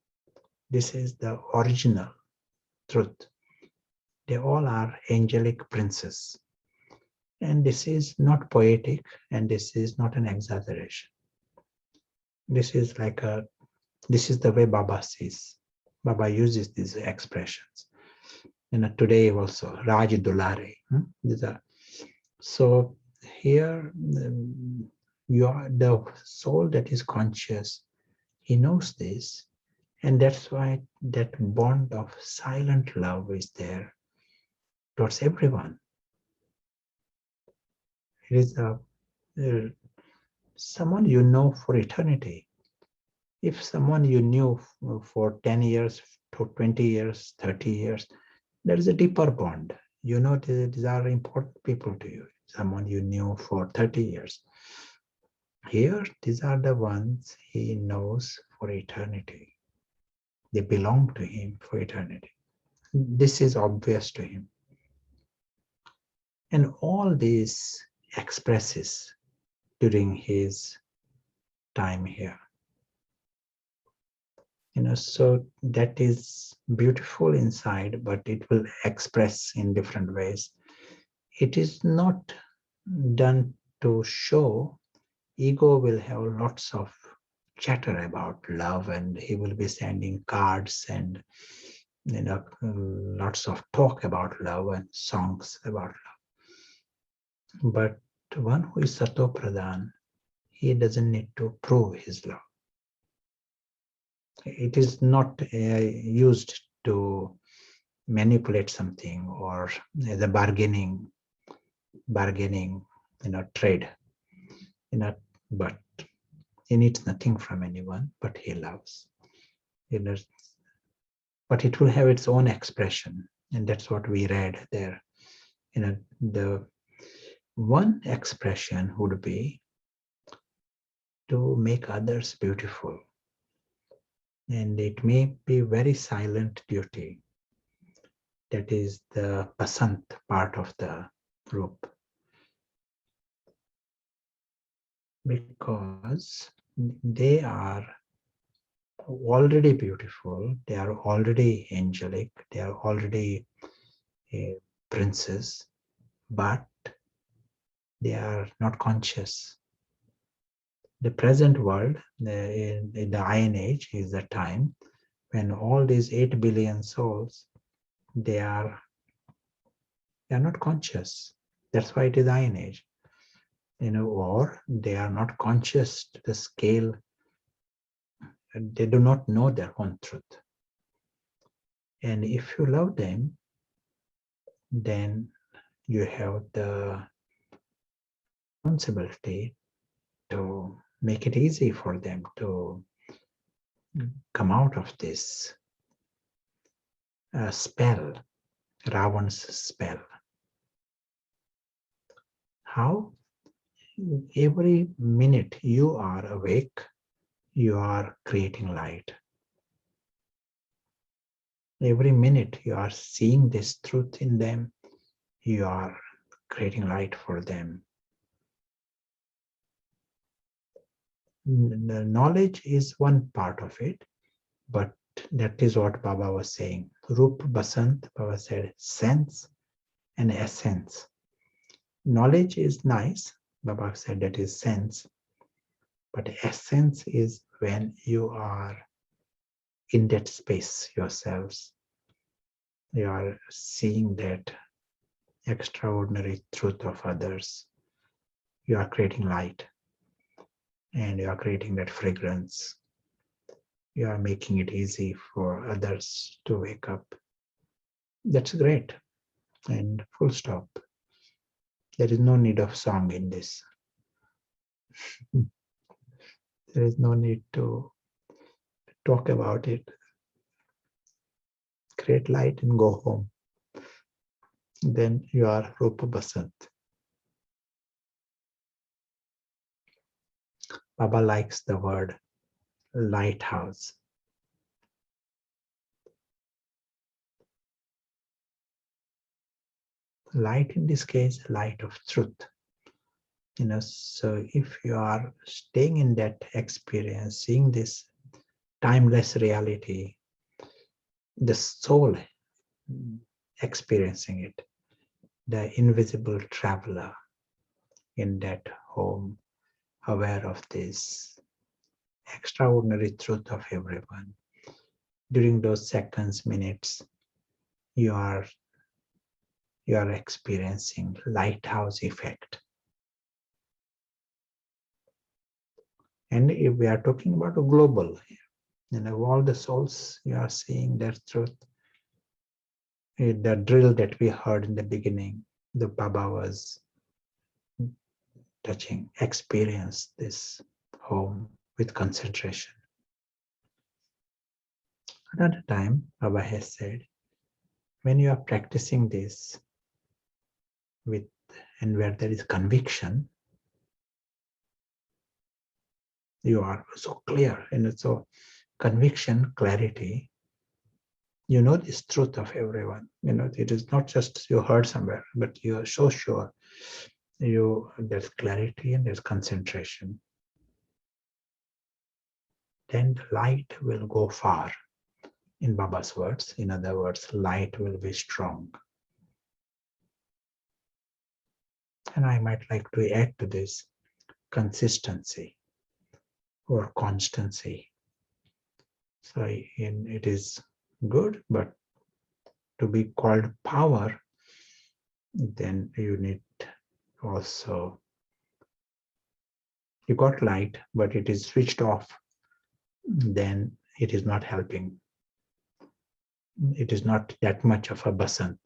This is the original truth. They all are angelic princes. And this is not poetic, and this is not an exaggeration. This is the way Baba sees. Baba uses these expressions. Today also, Raj Dulare. These are. So here, the soul that is conscious, he knows this, and that's why that bond of silent love is there towards everyone. It is someone you know for eternity. If someone you knew for 10 years, for 20 years, 30 years, there is a deeper bond. You know these are important people to you. Someone you knew for 30 years. Here, these are the ones he knows for eternity. They belong to him for eternity. This is obvious to him. And all these expresses during his time here. So that is beautiful inside, but it will express in different ways. It is not done to show. Ego will have lots of chatter about love, and he will be sending cards and lots of talk about love and songs about love. But one who is Sattva Pradhan, he doesn't need to prove his love. It is not used to manipulate something or the bargaining, trade. But he needs nothing from anyone, but he loves. But it will have its own expression, and that's what we read there. The one expression would be to make others beautiful. And it may be very silent duty. That is the Basant part of the Roop. Because they are already beautiful, they are already angelic, they are already a princess, but they are not conscious. The present world, in the Iron Age, is the time when all these 8 billion souls, they are not conscious. That's why it is Iron Age. Or they are not conscious to the scale, and they do not know their own truth. And if you love them, then you have the responsibility to make it easy for them to come out of this spell, Ravan's spell. How? Every minute you are awake, you are creating light. Every minute you are seeing this truth in them, you are creating light for them. The knowledge is one part of it, but that is what Baba was saying. Roop, Basant, Baba said, sense and essence. Knowledge is nice, Baba said that is sense, but essence is when you are in that space yourselves. You are seeing that extraordinary truth of others. You are creating light and you are creating that fragrance. You are making it easy for others to wake up. That's great. And full stop. There is no need of song in this. There is no need to talk about it. Create light and go home. Then you are Rupa Basant. Baba likes the word lighthouse. Light in this case, light of truth. So if you are staying in that experience, seeing this timeless reality, the soul experiencing it, the invisible traveler in that home, aware of this extraordinary truth of everyone. During those seconds, minutes, you are experiencing lighthouse effect. And if we are talking about a global, all the souls, you are seeing their truth. The drill that we heard in the beginning, the Baba was touching, experience this home with concentration. Another time, Baba has said, when you are practicing this with, and where there is conviction, you are so clear, and so conviction, clarity, you know this truth of everyone. It is not just you heard somewhere, but you are so sure. There's clarity and there's concentration. Then the light will go far. In Baba's words, in other words, light will be strong. And I might like to add to this consistency or constancy. So it is good, but to be called power, then you need also, you got light, but it is switched off, then it is not helping. It is not that much of a basant.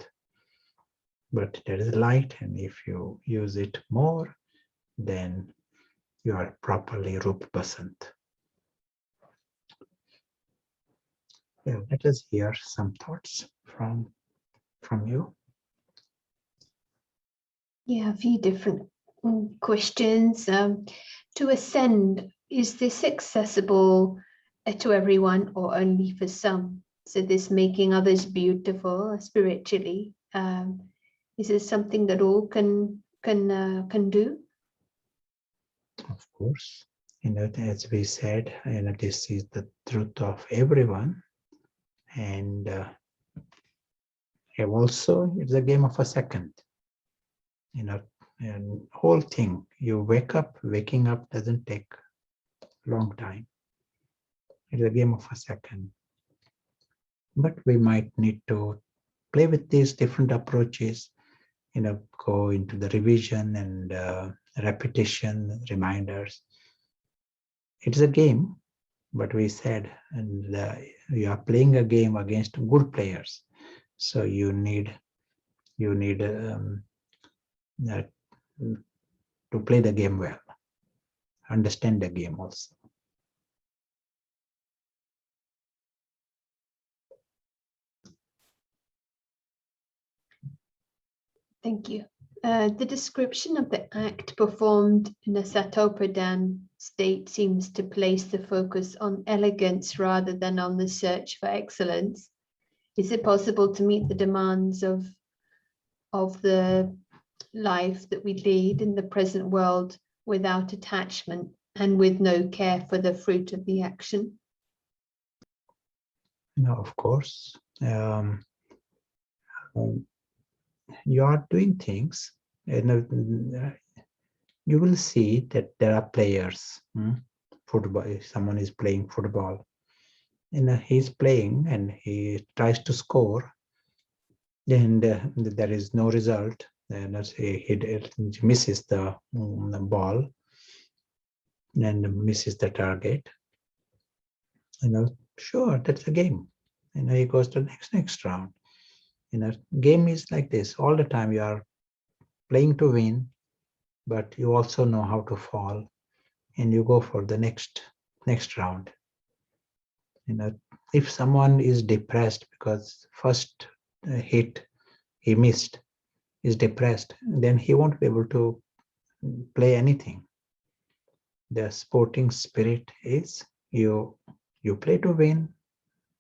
But there is light, and if you use it more, then you are properly Roop Basant. Well, let us hear some thoughts from you.
Yeah, a few different questions. To ascend, is this accessible to everyone or only for some? So this making others beautiful spiritually, is this something that all can do?
Of course, as we said, this is the truth of everyone, and also it's a game of a second. And whole thing, waking up doesn't take long time. It's a game of a second. But we might need to play with these different approaches, go into the revision and repetition, reminders. It is a game, but we said, and you are playing a game against good players. So you need that to play the game well, understand the game also.
Thank you. The description of the act performed in a satopradhan state seems to place the focus on elegance rather than on the search for excellence. Is it possible to meet the demands of the life that we lead in the present world without attachment and with no care for the fruit of the action?
No, of course. You are doing things, and you will see that there are players. Football. If someone is playing football, and he's playing and he tries to score, and there is no result. And he misses the ball and misses the target. Sure, that's a game. He goes to the next round. Game is like this all the time. You are playing to win, but you also know how to fall, and you go for the next round. If someone is depressed because first hit he missed, is depressed, then he won't be able to play anything. The sporting spirit is you play to win,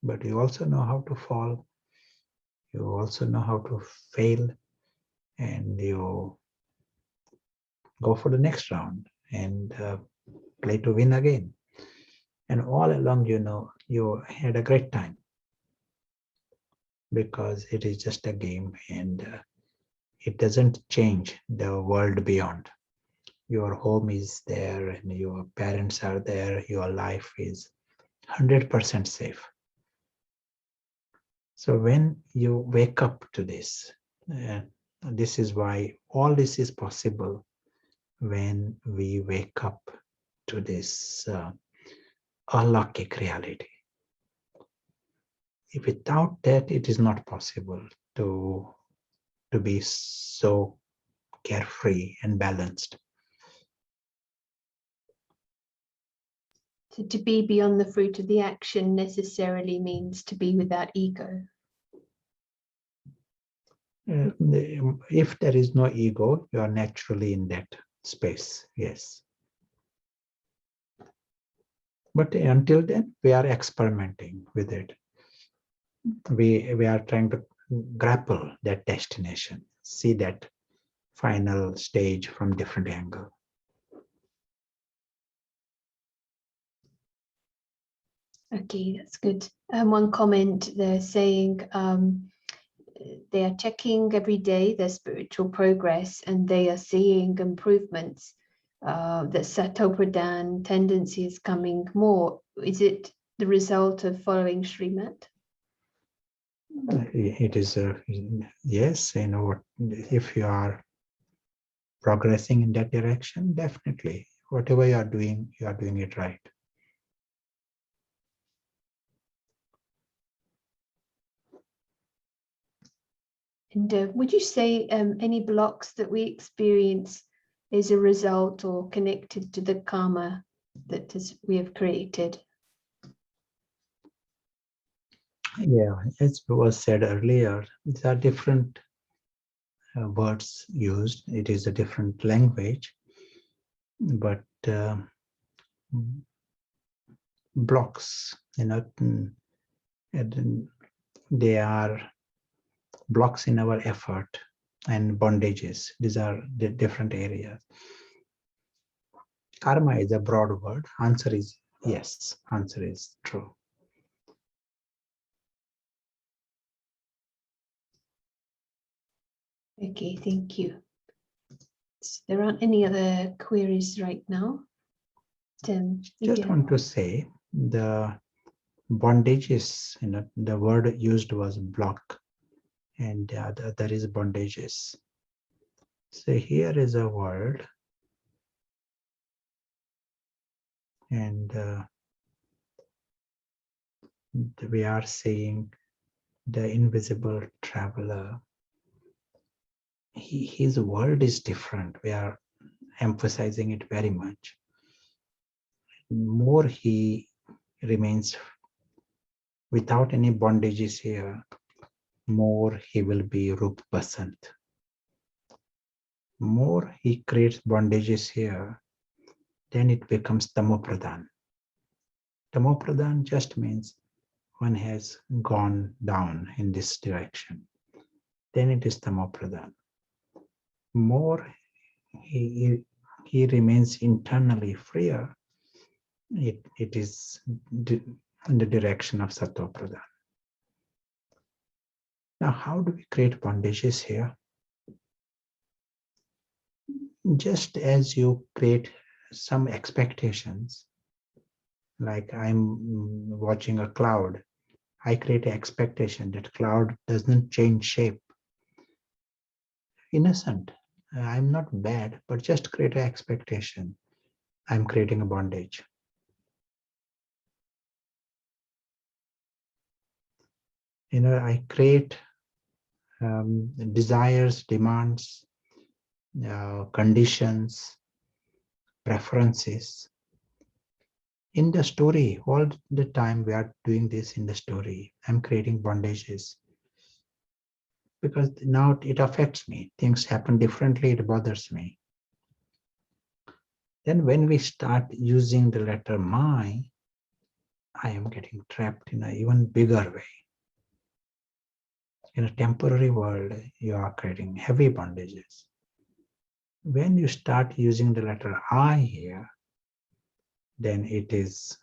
but you also know how to fall. You also know how to fail, and you go for the next round and play to win again. And all along, you had a great time because it is just a game, and it doesn't change the world beyond. Your home is there and your parents are there. Your life is 100% safe. So when you wake up to this, this is why all this is possible when we wake up to this alaukic reality. If without that, it is not possible to be so carefree and balanced.
So to be beyond the fruit of the action necessarily means to be without ego.
If there is no ego, you are naturally in that space, yes. But until then, we are experimenting with it. We are trying to grapple that destination, see that final stage from different angle.
Okay, that's good. One comment, they're saying they are checking every day their spiritual progress and they are seeing improvements. That satopradhan tendency is coming more. Is it the result of following Srimad?
It is yes, if you are progressing in that direction, definitely whatever you are doing it right.
And would you say any blocks that we experience is a result or connected to the karma that we have created?
Yeah, as was said earlier, these are different words used. It is a different language, but blocks, they are blocks in our effort and bondages. These are the different areas. Karma is a broad word. Answer is yes. Answer is true.
Okay, thank you. There aren't any other queries right now.
Just want to say the bondages, the word used was block, and the other is bondages. So here is a word, and we are saying the invisible traveler. His world is different. We are emphasizing it very much. More he remains without any bondages here, more he will be Roop Basant. more he creates bondages here, then it becomes tamopradhan. Tamopradhan just means one has gone down in this direction. Then it is tamopradhan. More he remains internally freer, it is in the direction of sattva-pradhan. Now, how do we create bondages here? Just as you create some expectations, like I'm watching a cloud, I create an expectation that cloud doesn't change shape. Innocent, I'm not bad, but just create an expectation. I'm creating a bondage. I create desires, demands, conditions, preferences. In the story, all the time we are doing this in the story. I'm creating bondages because now it affects me. Things happen differently, it bothers me. Then when we start using the letter my, I am getting trapped in an even bigger way. In a temporary world, you are creating heavy bondages. When you start using the letter I here, then it is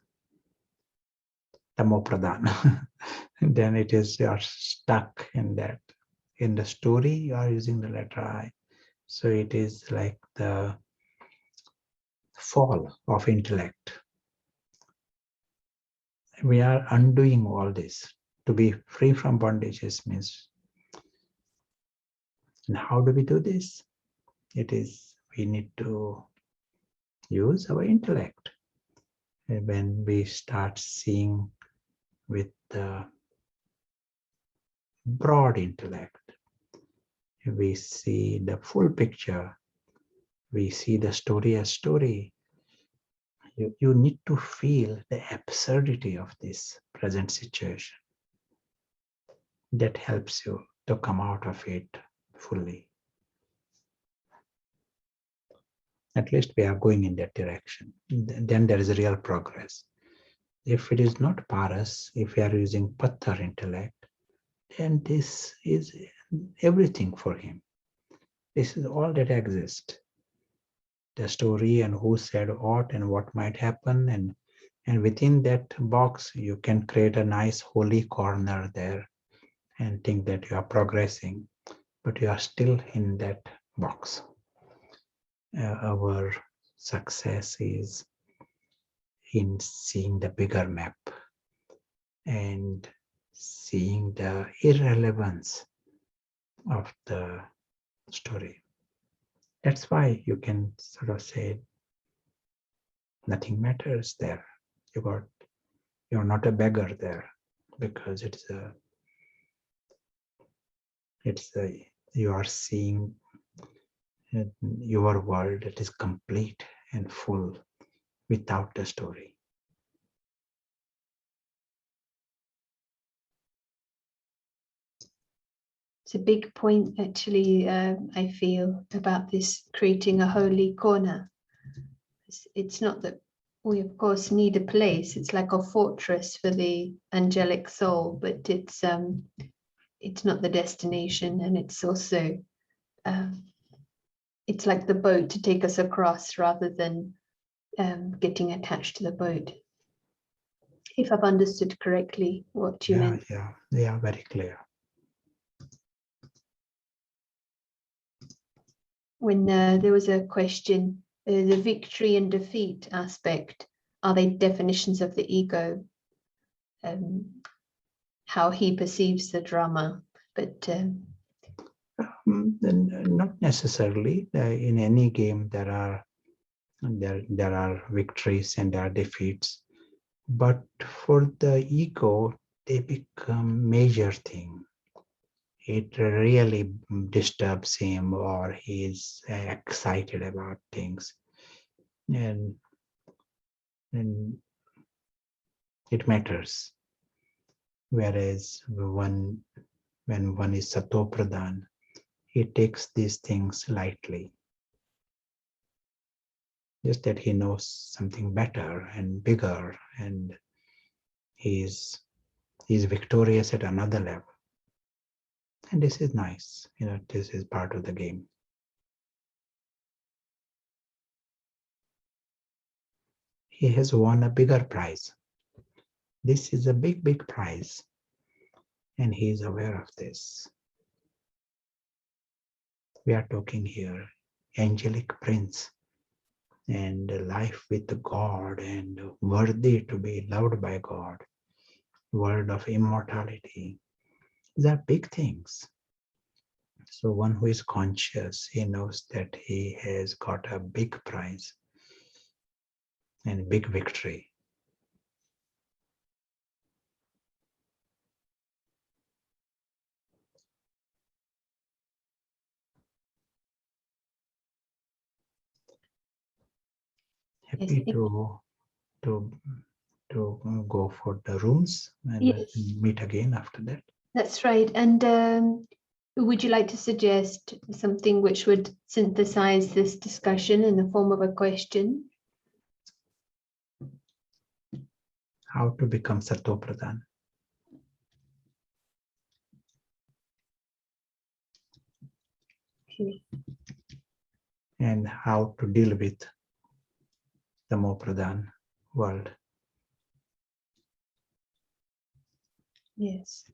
tamopradhan. Then it is you are stuck in that. In the story, you are using the letter I. So it is like the fall of intellect. We are undoing all this. To be free from bondages means, and how do we do this? It is, we need to use our intellect. And when we start seeing with the broad intellect, we see the full picture, we see the story as story. You need to feel the absurdity of this present situation. That helps you to come out of it fully. At least we are going in that direction. Then there is a real progress. If it is not paras, if we are using patthar intellect, then this is everything for him. This is all that exists. The story and who said what and what might happen, and within that box you can create a nice holy corner there and think that you are progressing, but you are still in that box. Our success is in seeing the bigger map and seeing the irrelevance of the story. That's why you can sort of say nothing matters there. You're not a beggar there, because you are seeing your world that is complete and full without the story.
It's a big point, actually, I feel, about this creating a holy corner. It's not that we, of course, need a place. It's like a fortress for the angelic soul, but it's not the destination, and it's also it's like the boat to take us across rather than getting attached to the boat. If I've understood correctly what you meant.
Yeah, very clear.
When there was a question, the victory and defeat aspect, are they definitions of the ego? How he perceives the drama, but
not necessarily. In any game, there are victories and there are defeats, but for the ego, they become major thing. It really disturbs him, or he's excited about things, and it matters. Whereas when one is sattva-pradhan, he takes these things lightly. just that he knows something better and bigger, and he's victorious at another level. And this is nice, this is part of the game. He has won a bigger prize. This is a big, big prize, and he is aware of this. We are talking here angelic prince and life with God and worthy to be loved by God, world of immortality. These are big things. So one who is conscious, he knows that he has got a big prize and big victory. Happy to go for the rooms and
Yes.
meet again after that.
That's right. And would you like to suggest something which would synthesize this discussion in the form of a question?
How to become Sato Pradhan.
Okay.
And how to deal with the Tamo Pradhan world.
Yes.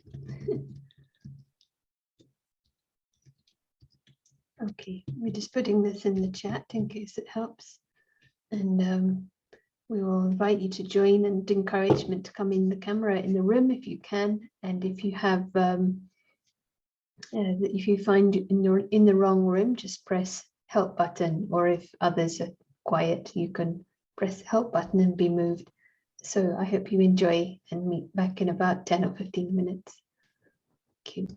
Okay, we're just putting this in the chat in case it helps. And we will invite you to join and encouragement to come in the camera in the room if you can. And if you have, if you find you're in the wrong room, just press help button. Or if others are quiet, you can press help button and be moved. So I hope you enjoy and meet back in about 10 or 15 minutes. Thank you.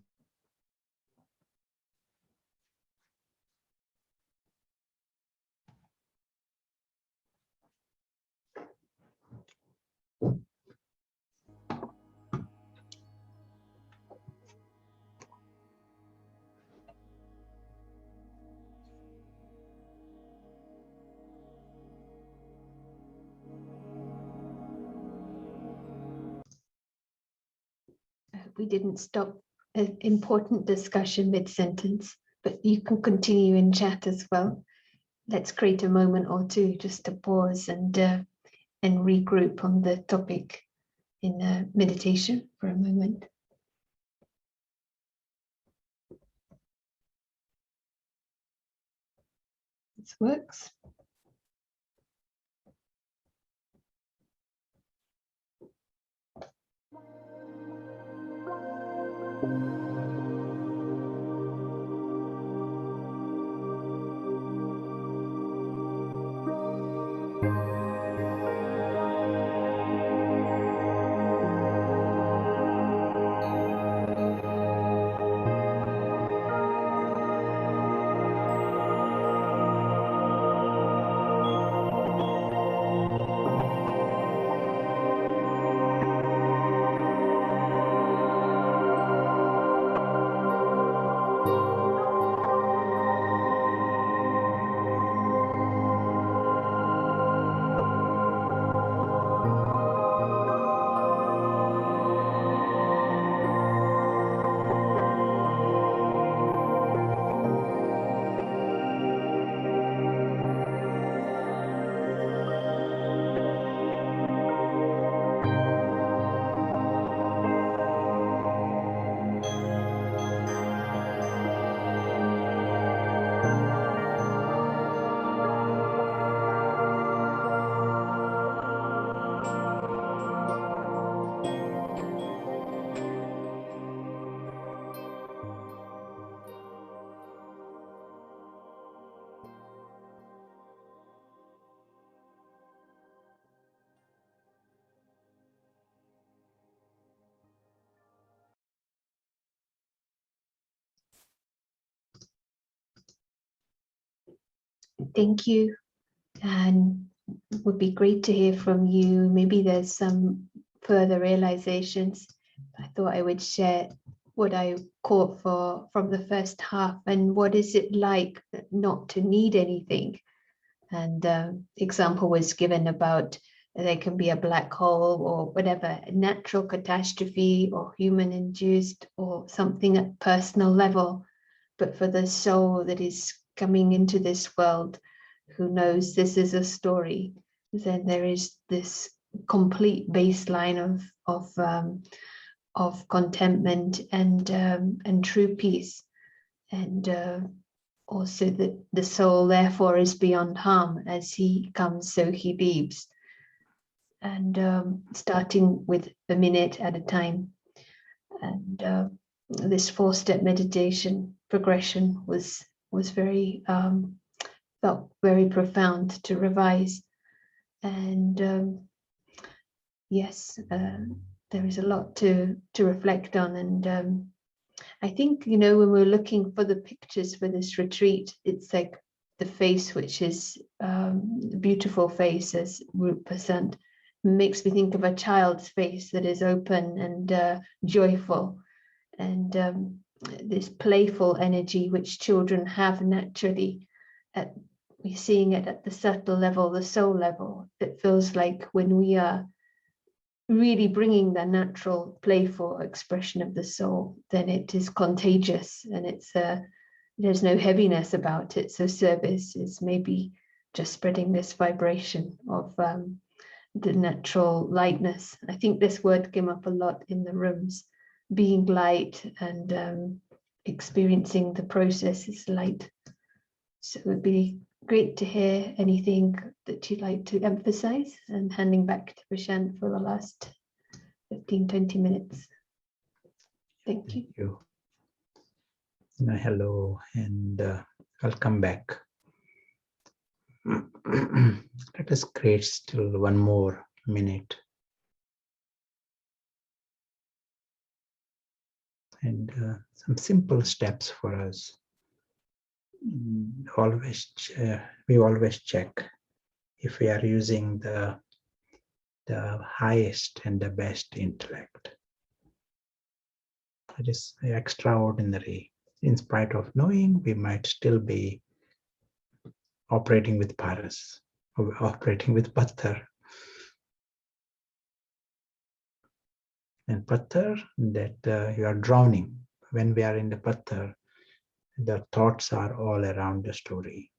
We didn't stop an important discussion mid-sentence, but you can continue in chat as well. Let's create a moment or two just to pause and regroup on the topic in meditation for a moment. This works. Thank you. And it would be great to hear from you. Maybe there's some further realizations. I thought I would share what I caught from the first half and what is it like not to need anything. And example was given about there can be a black hole or whatever, natural catastrophe or human induced or something at personal level. But for the soul that is coming into this world, who knows this is a story, then there is this complete baseline of contentment and true peace. And also that the soul therefore is beyond harm. As he comes, so he leaves. And starting with a minute at a time. And this 4-step meditation progression was very felt very profound to revise. And yes, there is a lot to reflect on. And I think, you know, when we're looking for the pictures for this retreat, it's like the face, which is beautiful face, as Roop Basant, makes me think of a child's face that is open and joyful, and this playful energy which children have naturally. We're seeing it at the subtle level, the soul level. It feels like when we are really bringing the natural playful expression of the soul, then it is contagious, and there's no heaviness about it. So service is maybe just spreading this vibration of the natural lightness. I think this word came up a lot in the rooms, being light and experiencing the process is light. So it would be great to hear anything that you'd like to emphasize, and handing back to Basant for the last 15-20 minutes. Thank you.
Hello, and welcome back. Let us create still one more minute. And some simple steps for us. We always check if we are using the highest and the best intellect. It is extraordinary. In spite of knowing, we might still be operating with paras, or operating with patthar. And patthar, that you are drowning. When we are in the patthar, the thoughts are all around the story.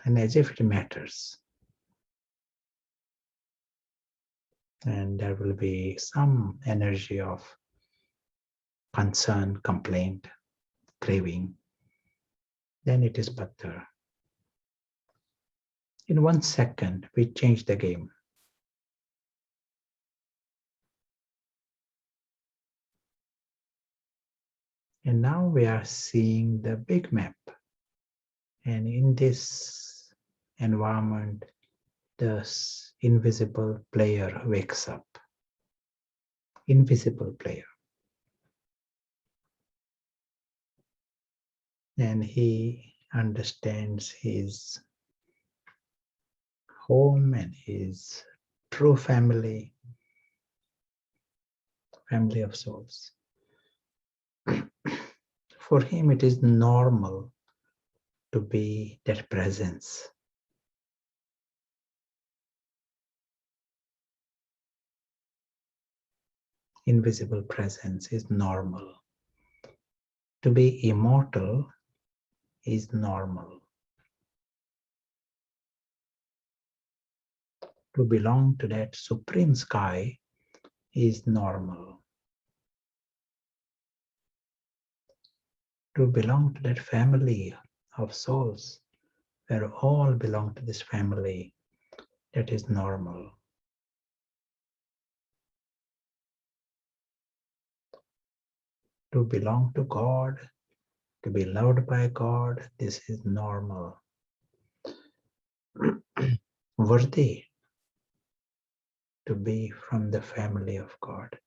And as if it matters. And there will be some energy of concern, complaint, craving. Then it is patthar. In 1 second, we change the game. And now we are seeing the big map. And in this environment, the invisible player wakes up. Invisible player. And he understands his home and his true family, family of souls. For him, it is normal to be that presence. Invisible presence is normal. To be immortal is normal. To belong to that supreme sky is normal. To belong to that family of souls, where all belong to this family, that is normal. To belong to God, to be loved by God, this is normal. Worthy to be from the family of God.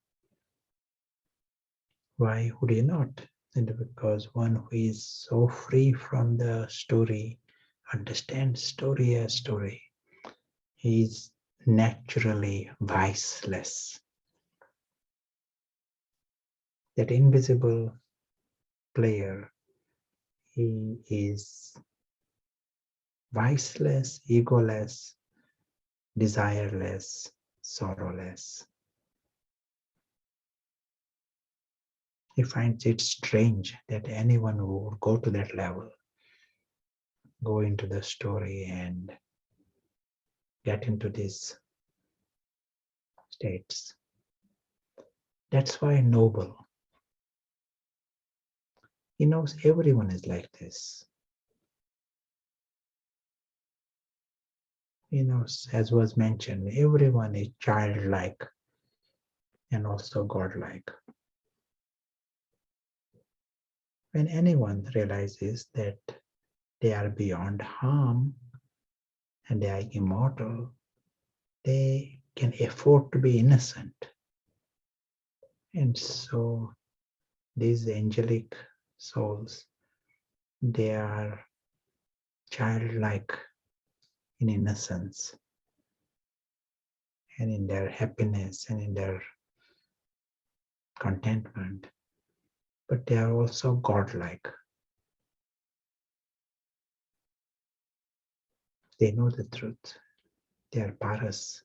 Why would you not? And because one who is so free from the story, understands story as story, he is naturally viceless. That invisible player He is viceless, egoless, desireless, sorrowless. He finds it strange that anyone who would go to that level, go into the story and get into these states. That's why noble. He knows everyone is like this. He knows, as was mentioned, everyone is childlike and also godlike. When anyone realizes that they are beyond harm and they are immortal, they can afford to be innocent. And so these angelic souls, they are childlike in innocence and in their happiness and in their contentment, but they are also godlike. They know the truth. They are paras.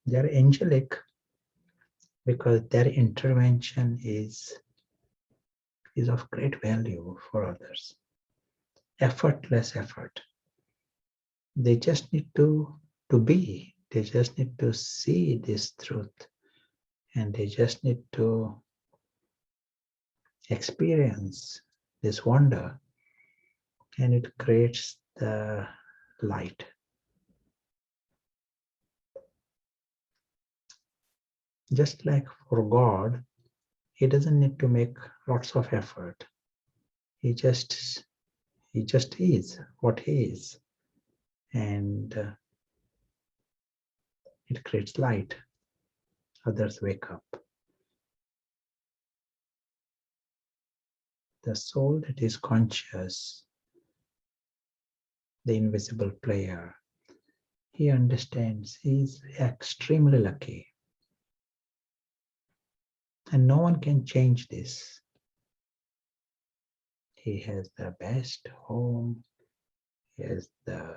They are angelic because their intervention is of great value for others. Effortless effort. They just need to be. They just need to see this truth, and they just need to experience this wonder, and it creates the light. Just like for God, He doesn't need to make lots of effort. He just is what He is, and it creates light. Others wake up. The soul that is conscious, the invisible player, he understands he's extremely lucky. And no one can change this. He has the best home. He has the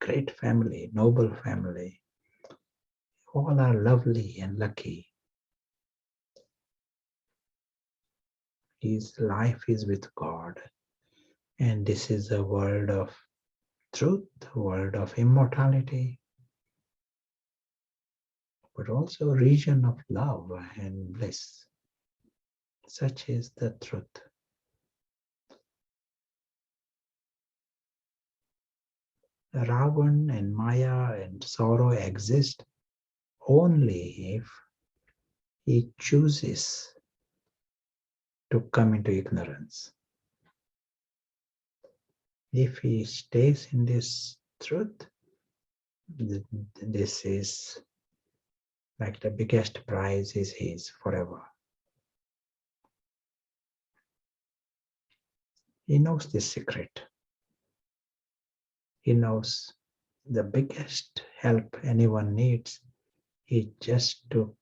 great family, noble family. All are lovely and lucky. His life is with God. And this is a world of truth, a world of immortality, but also a region of love and bliss. Such is the truth. Ravan and Maya and sorrow exist only if he chooses to come into ignorance. If he stays in this truth, this is like the biggest prize is his forever. He knows this secret. He knows the biggest help anyone needs is just to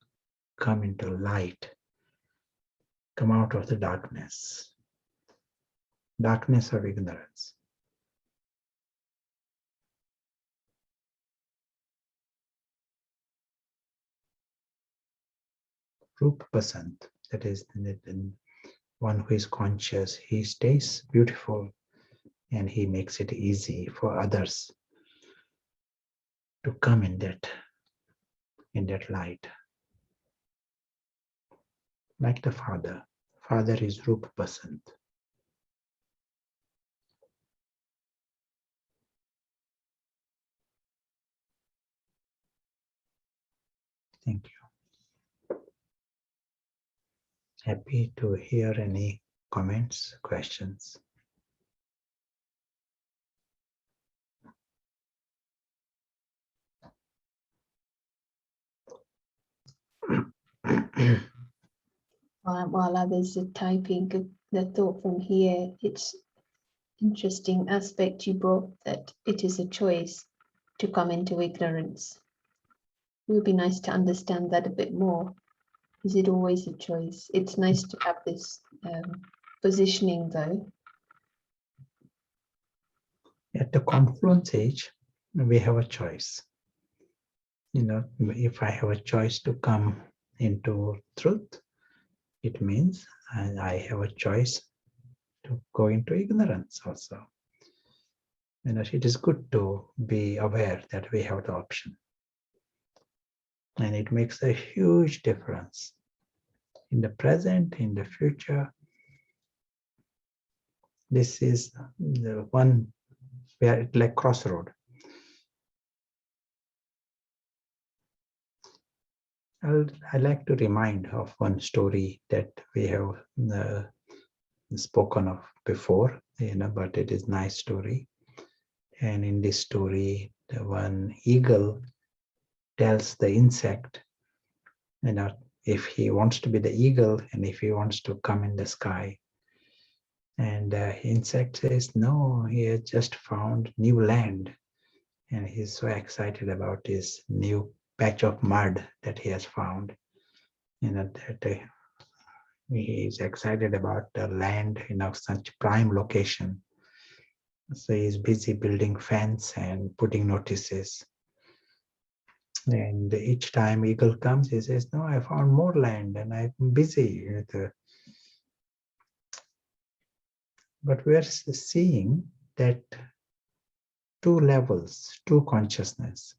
come into light, come out of the darkness of ignorance. Roop Basant, that is the one who is conscious, he stays beautiful and he makes it easy for others to come in that light. Like the Father. Father is Roop Basant. Thank you. Happy to hear any comments, questions.
While others are typing the thought from here, it's interesting aspect you brought that it is a choice to come into ignorance. would be nice to understand that a bit more. Is it always a choice? It's nice to have this positioning though.
At the confluence age, we have a choice. If I have a choice to come into truth, it means I have a choice to go into ignorance also. It is good to be aware that we have the option. And it makes a huge difference in the present, in the future. This is the one where it's like crossroad. I like to remind of one story that we have spoken of before, but it is a nice story. And in this story, the one eagle tells the insect, if he wants to be the eagle and if he wants to come in the sky. And the insect says, no, he has just found new land. And he's so excited about his new patch of mud that he has found. That he is excited about the land in such prime location. So he's busy building fence and putting notices. And each time eagle comes, he says, no, I found more land and I'm busy. But we're seeing that two levels, two consciousness,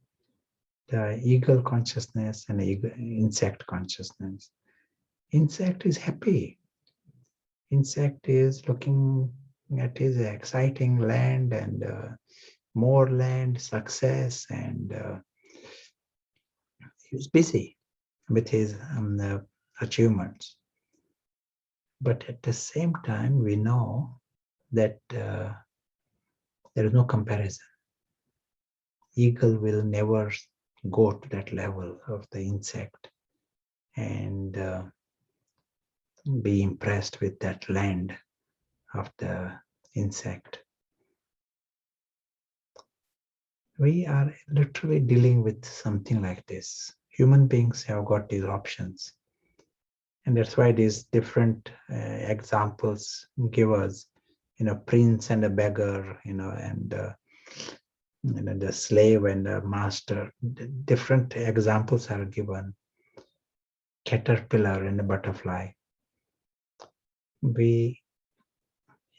the eagle consciousness and the insect consciousness. Insect is happy. Insect is looking at his exciting land and more land, success, and he's busy with his achievements. But at the same time, we know that there is no comparison. Eagle will never go to that level of the insect and be impressed with that land of the insect. We are literally dealing with something like this. Human beings have got these options. And that's why these different examples give us, prince and a beggar, and the slave and the master. Different examples are given. Caterpillar and a butterfly. We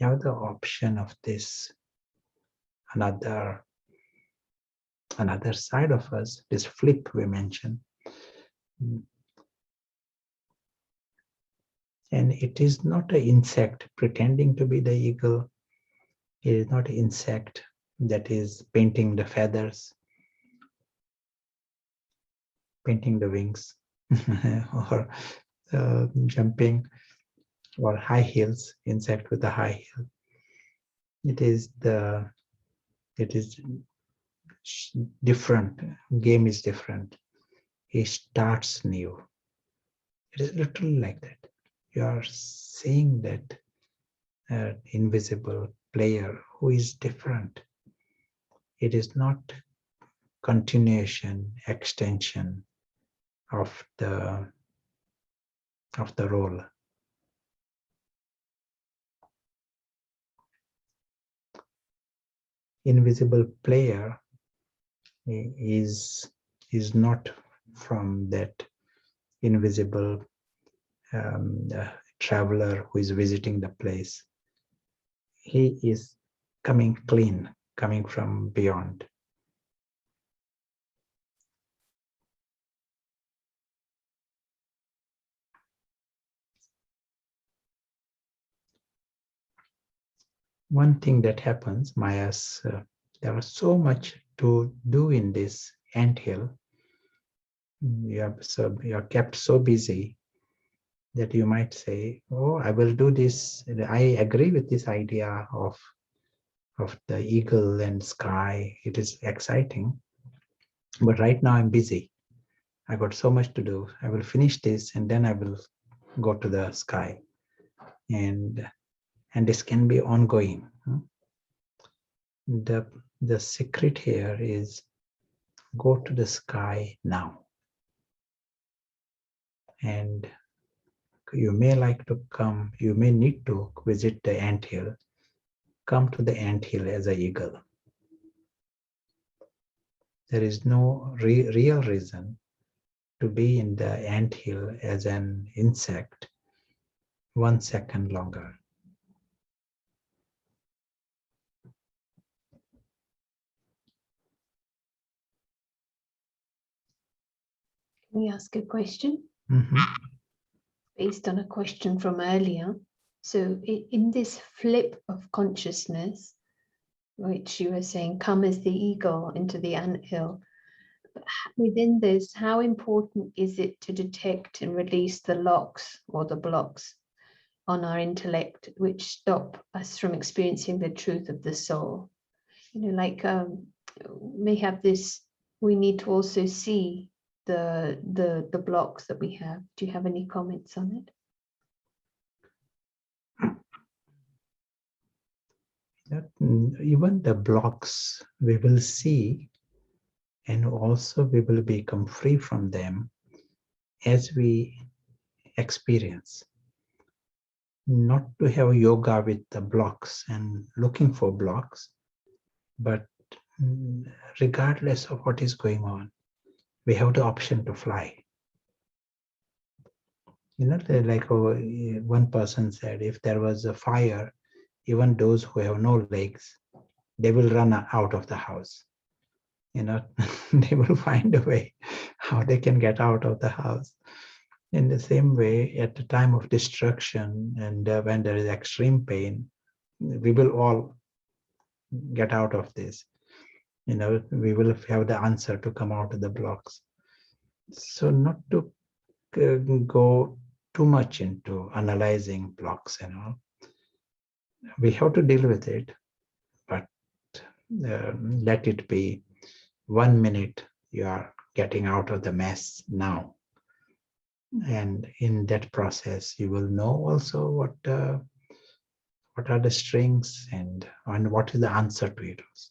have the option of this. Another side of us, this flip we mentioned. And it is not an insect pretending to be the eagle. It is not an insect that is painting the feathers, painting the wings, or jumping, or high heels, insect with a high heel. It is different. Game is different. It starts new. It is literally like that. You are seeing that invisible player who is different. It is not continuation, extension of the role. Invisible player is not from that invisible traveler who is visiting the place. He is coming clean, coming from beyond. One thing that happens, Maya's, there was so much to do in this anthill. You are kept so busy that you might say, oh, I will do this. I agree with this idea of the eagle and sky. It is exciting. But right now I'm busy. I got so much to do. I will finish this and then I will go to the sky. And this can be ongoing. The secret here is go to the sky now. And you may like to come, you may need to visit the anthill. Come to the anthill as an eagle. There is no real reason to be in the anthill as an insect 1 second longer.
Can we ask a question?
Mhm.
Based on a question from earlier. So in this flip of consciousness, which you were saying, come as the eagle into the anthill, within this, how important is it to detect and release the locks or the blocks on our intellect, which stop us from experiencing the truth of the soul? You know, like we have this, we need to also see the blocks that we have. Do you have any comments on it?
Even the blocks we will see, and also we will become free from them as we experience. Not to have yoga with the blocks and looking for blocks, but regardless of what is going on, we have the option to fly. You know, like one person said, if there was a fire, even those who have no legs, they will run out of the house. You know, they will find a way how they can get out of the house. In the same way, at the time of destruction and when there is extreme pain, we will all get out of this. You know, we will have the answer to come out of the blocks. So not to go too much into analyzing blocks and all. We have to deal with it, but let it be 1 minute you are getting out of the mess now. And in that process, you will know also what are the strings and what is the answer to it also.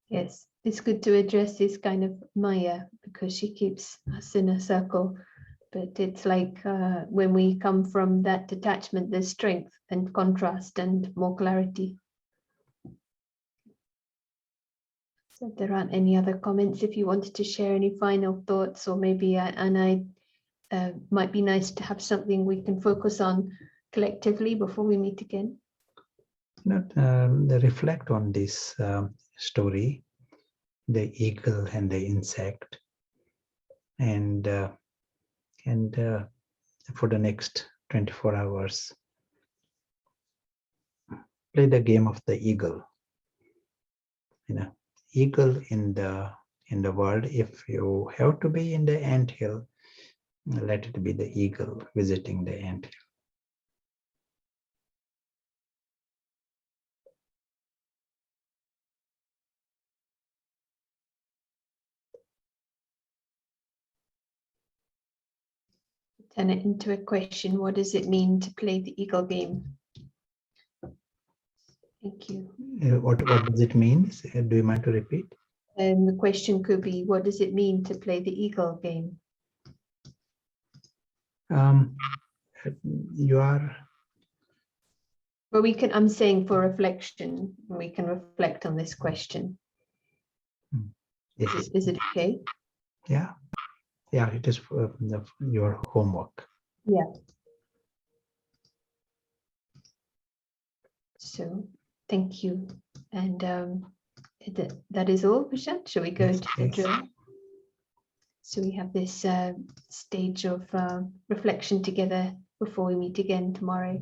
Yes, it's good to address this kind of Maya because she keeps us in a circle. But it's like when we come from that detachment, there's strength and contrast and more clarity. So if there aren't any other comments, if you wanted to share any final thoughts, or maybe might be nice to have something we can focus on collectively before we meet again.
Reflect on this story, the eagle and the insect, and for the next 24 hours, play the game of the eagle. You know, eagle in the world. If you have to be in the anthill, let it be the eagle visiting the anthill.
Turn it into a question. What does it mean to play the eagle game? Thank you.
What does it mean? Do you mind to repeat?
And the question could be, what does it mean to play the eagle game?
You are.
Well, I'm saying for reflection, we can reflect on this question.
Yes.
Is it okay?
Yeah. Yeah, it is your homework.
Yeah. So thank you. And that is all, Basant. Shall we go
Yes,
to the drill? So we have this stage of reflection together before we meet again tomorrow.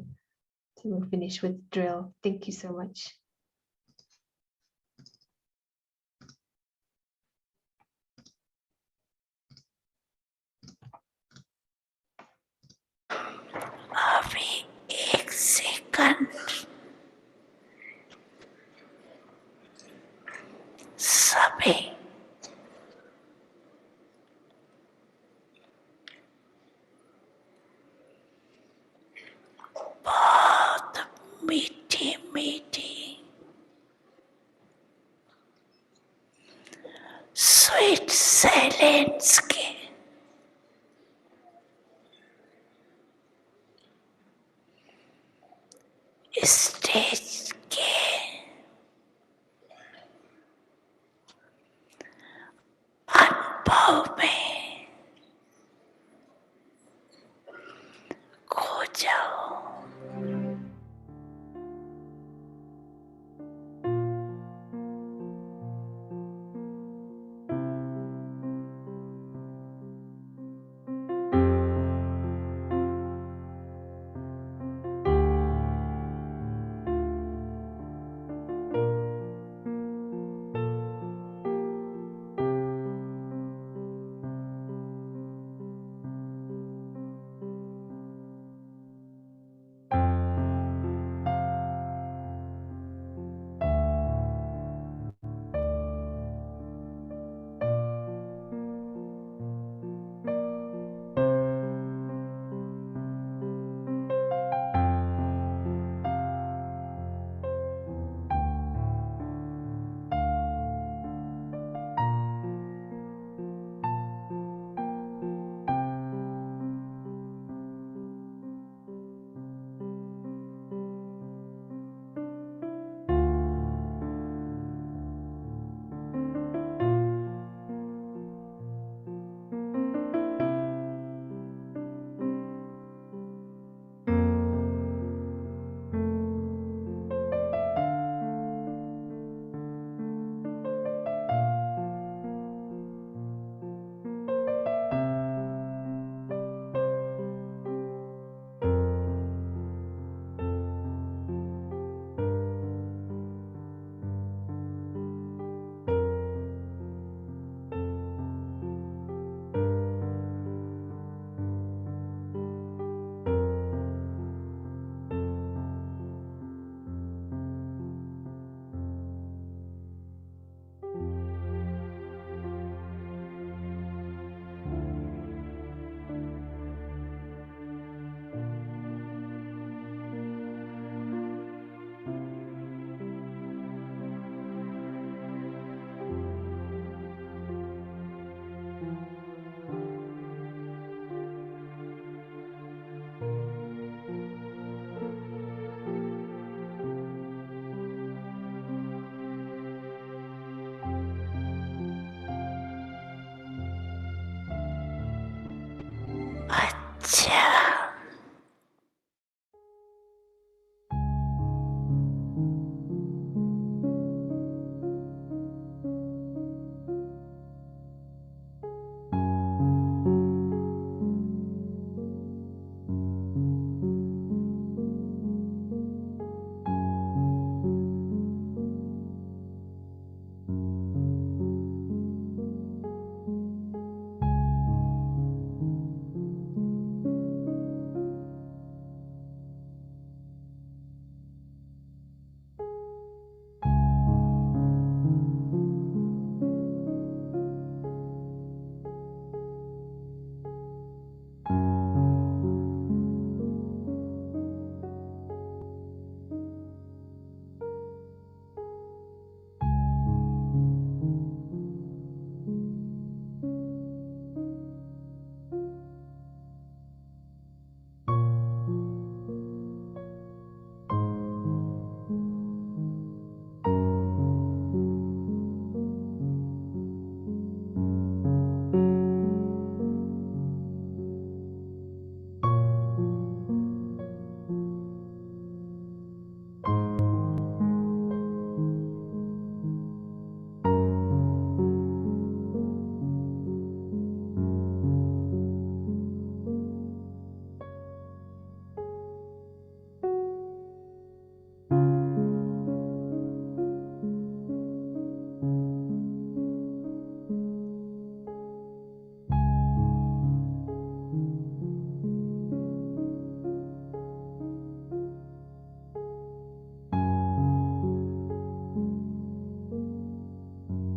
So we'll finish with the drill. Thank you so much.
अभी 1 second सभी बहुत मीठी मीठी sweet silent stage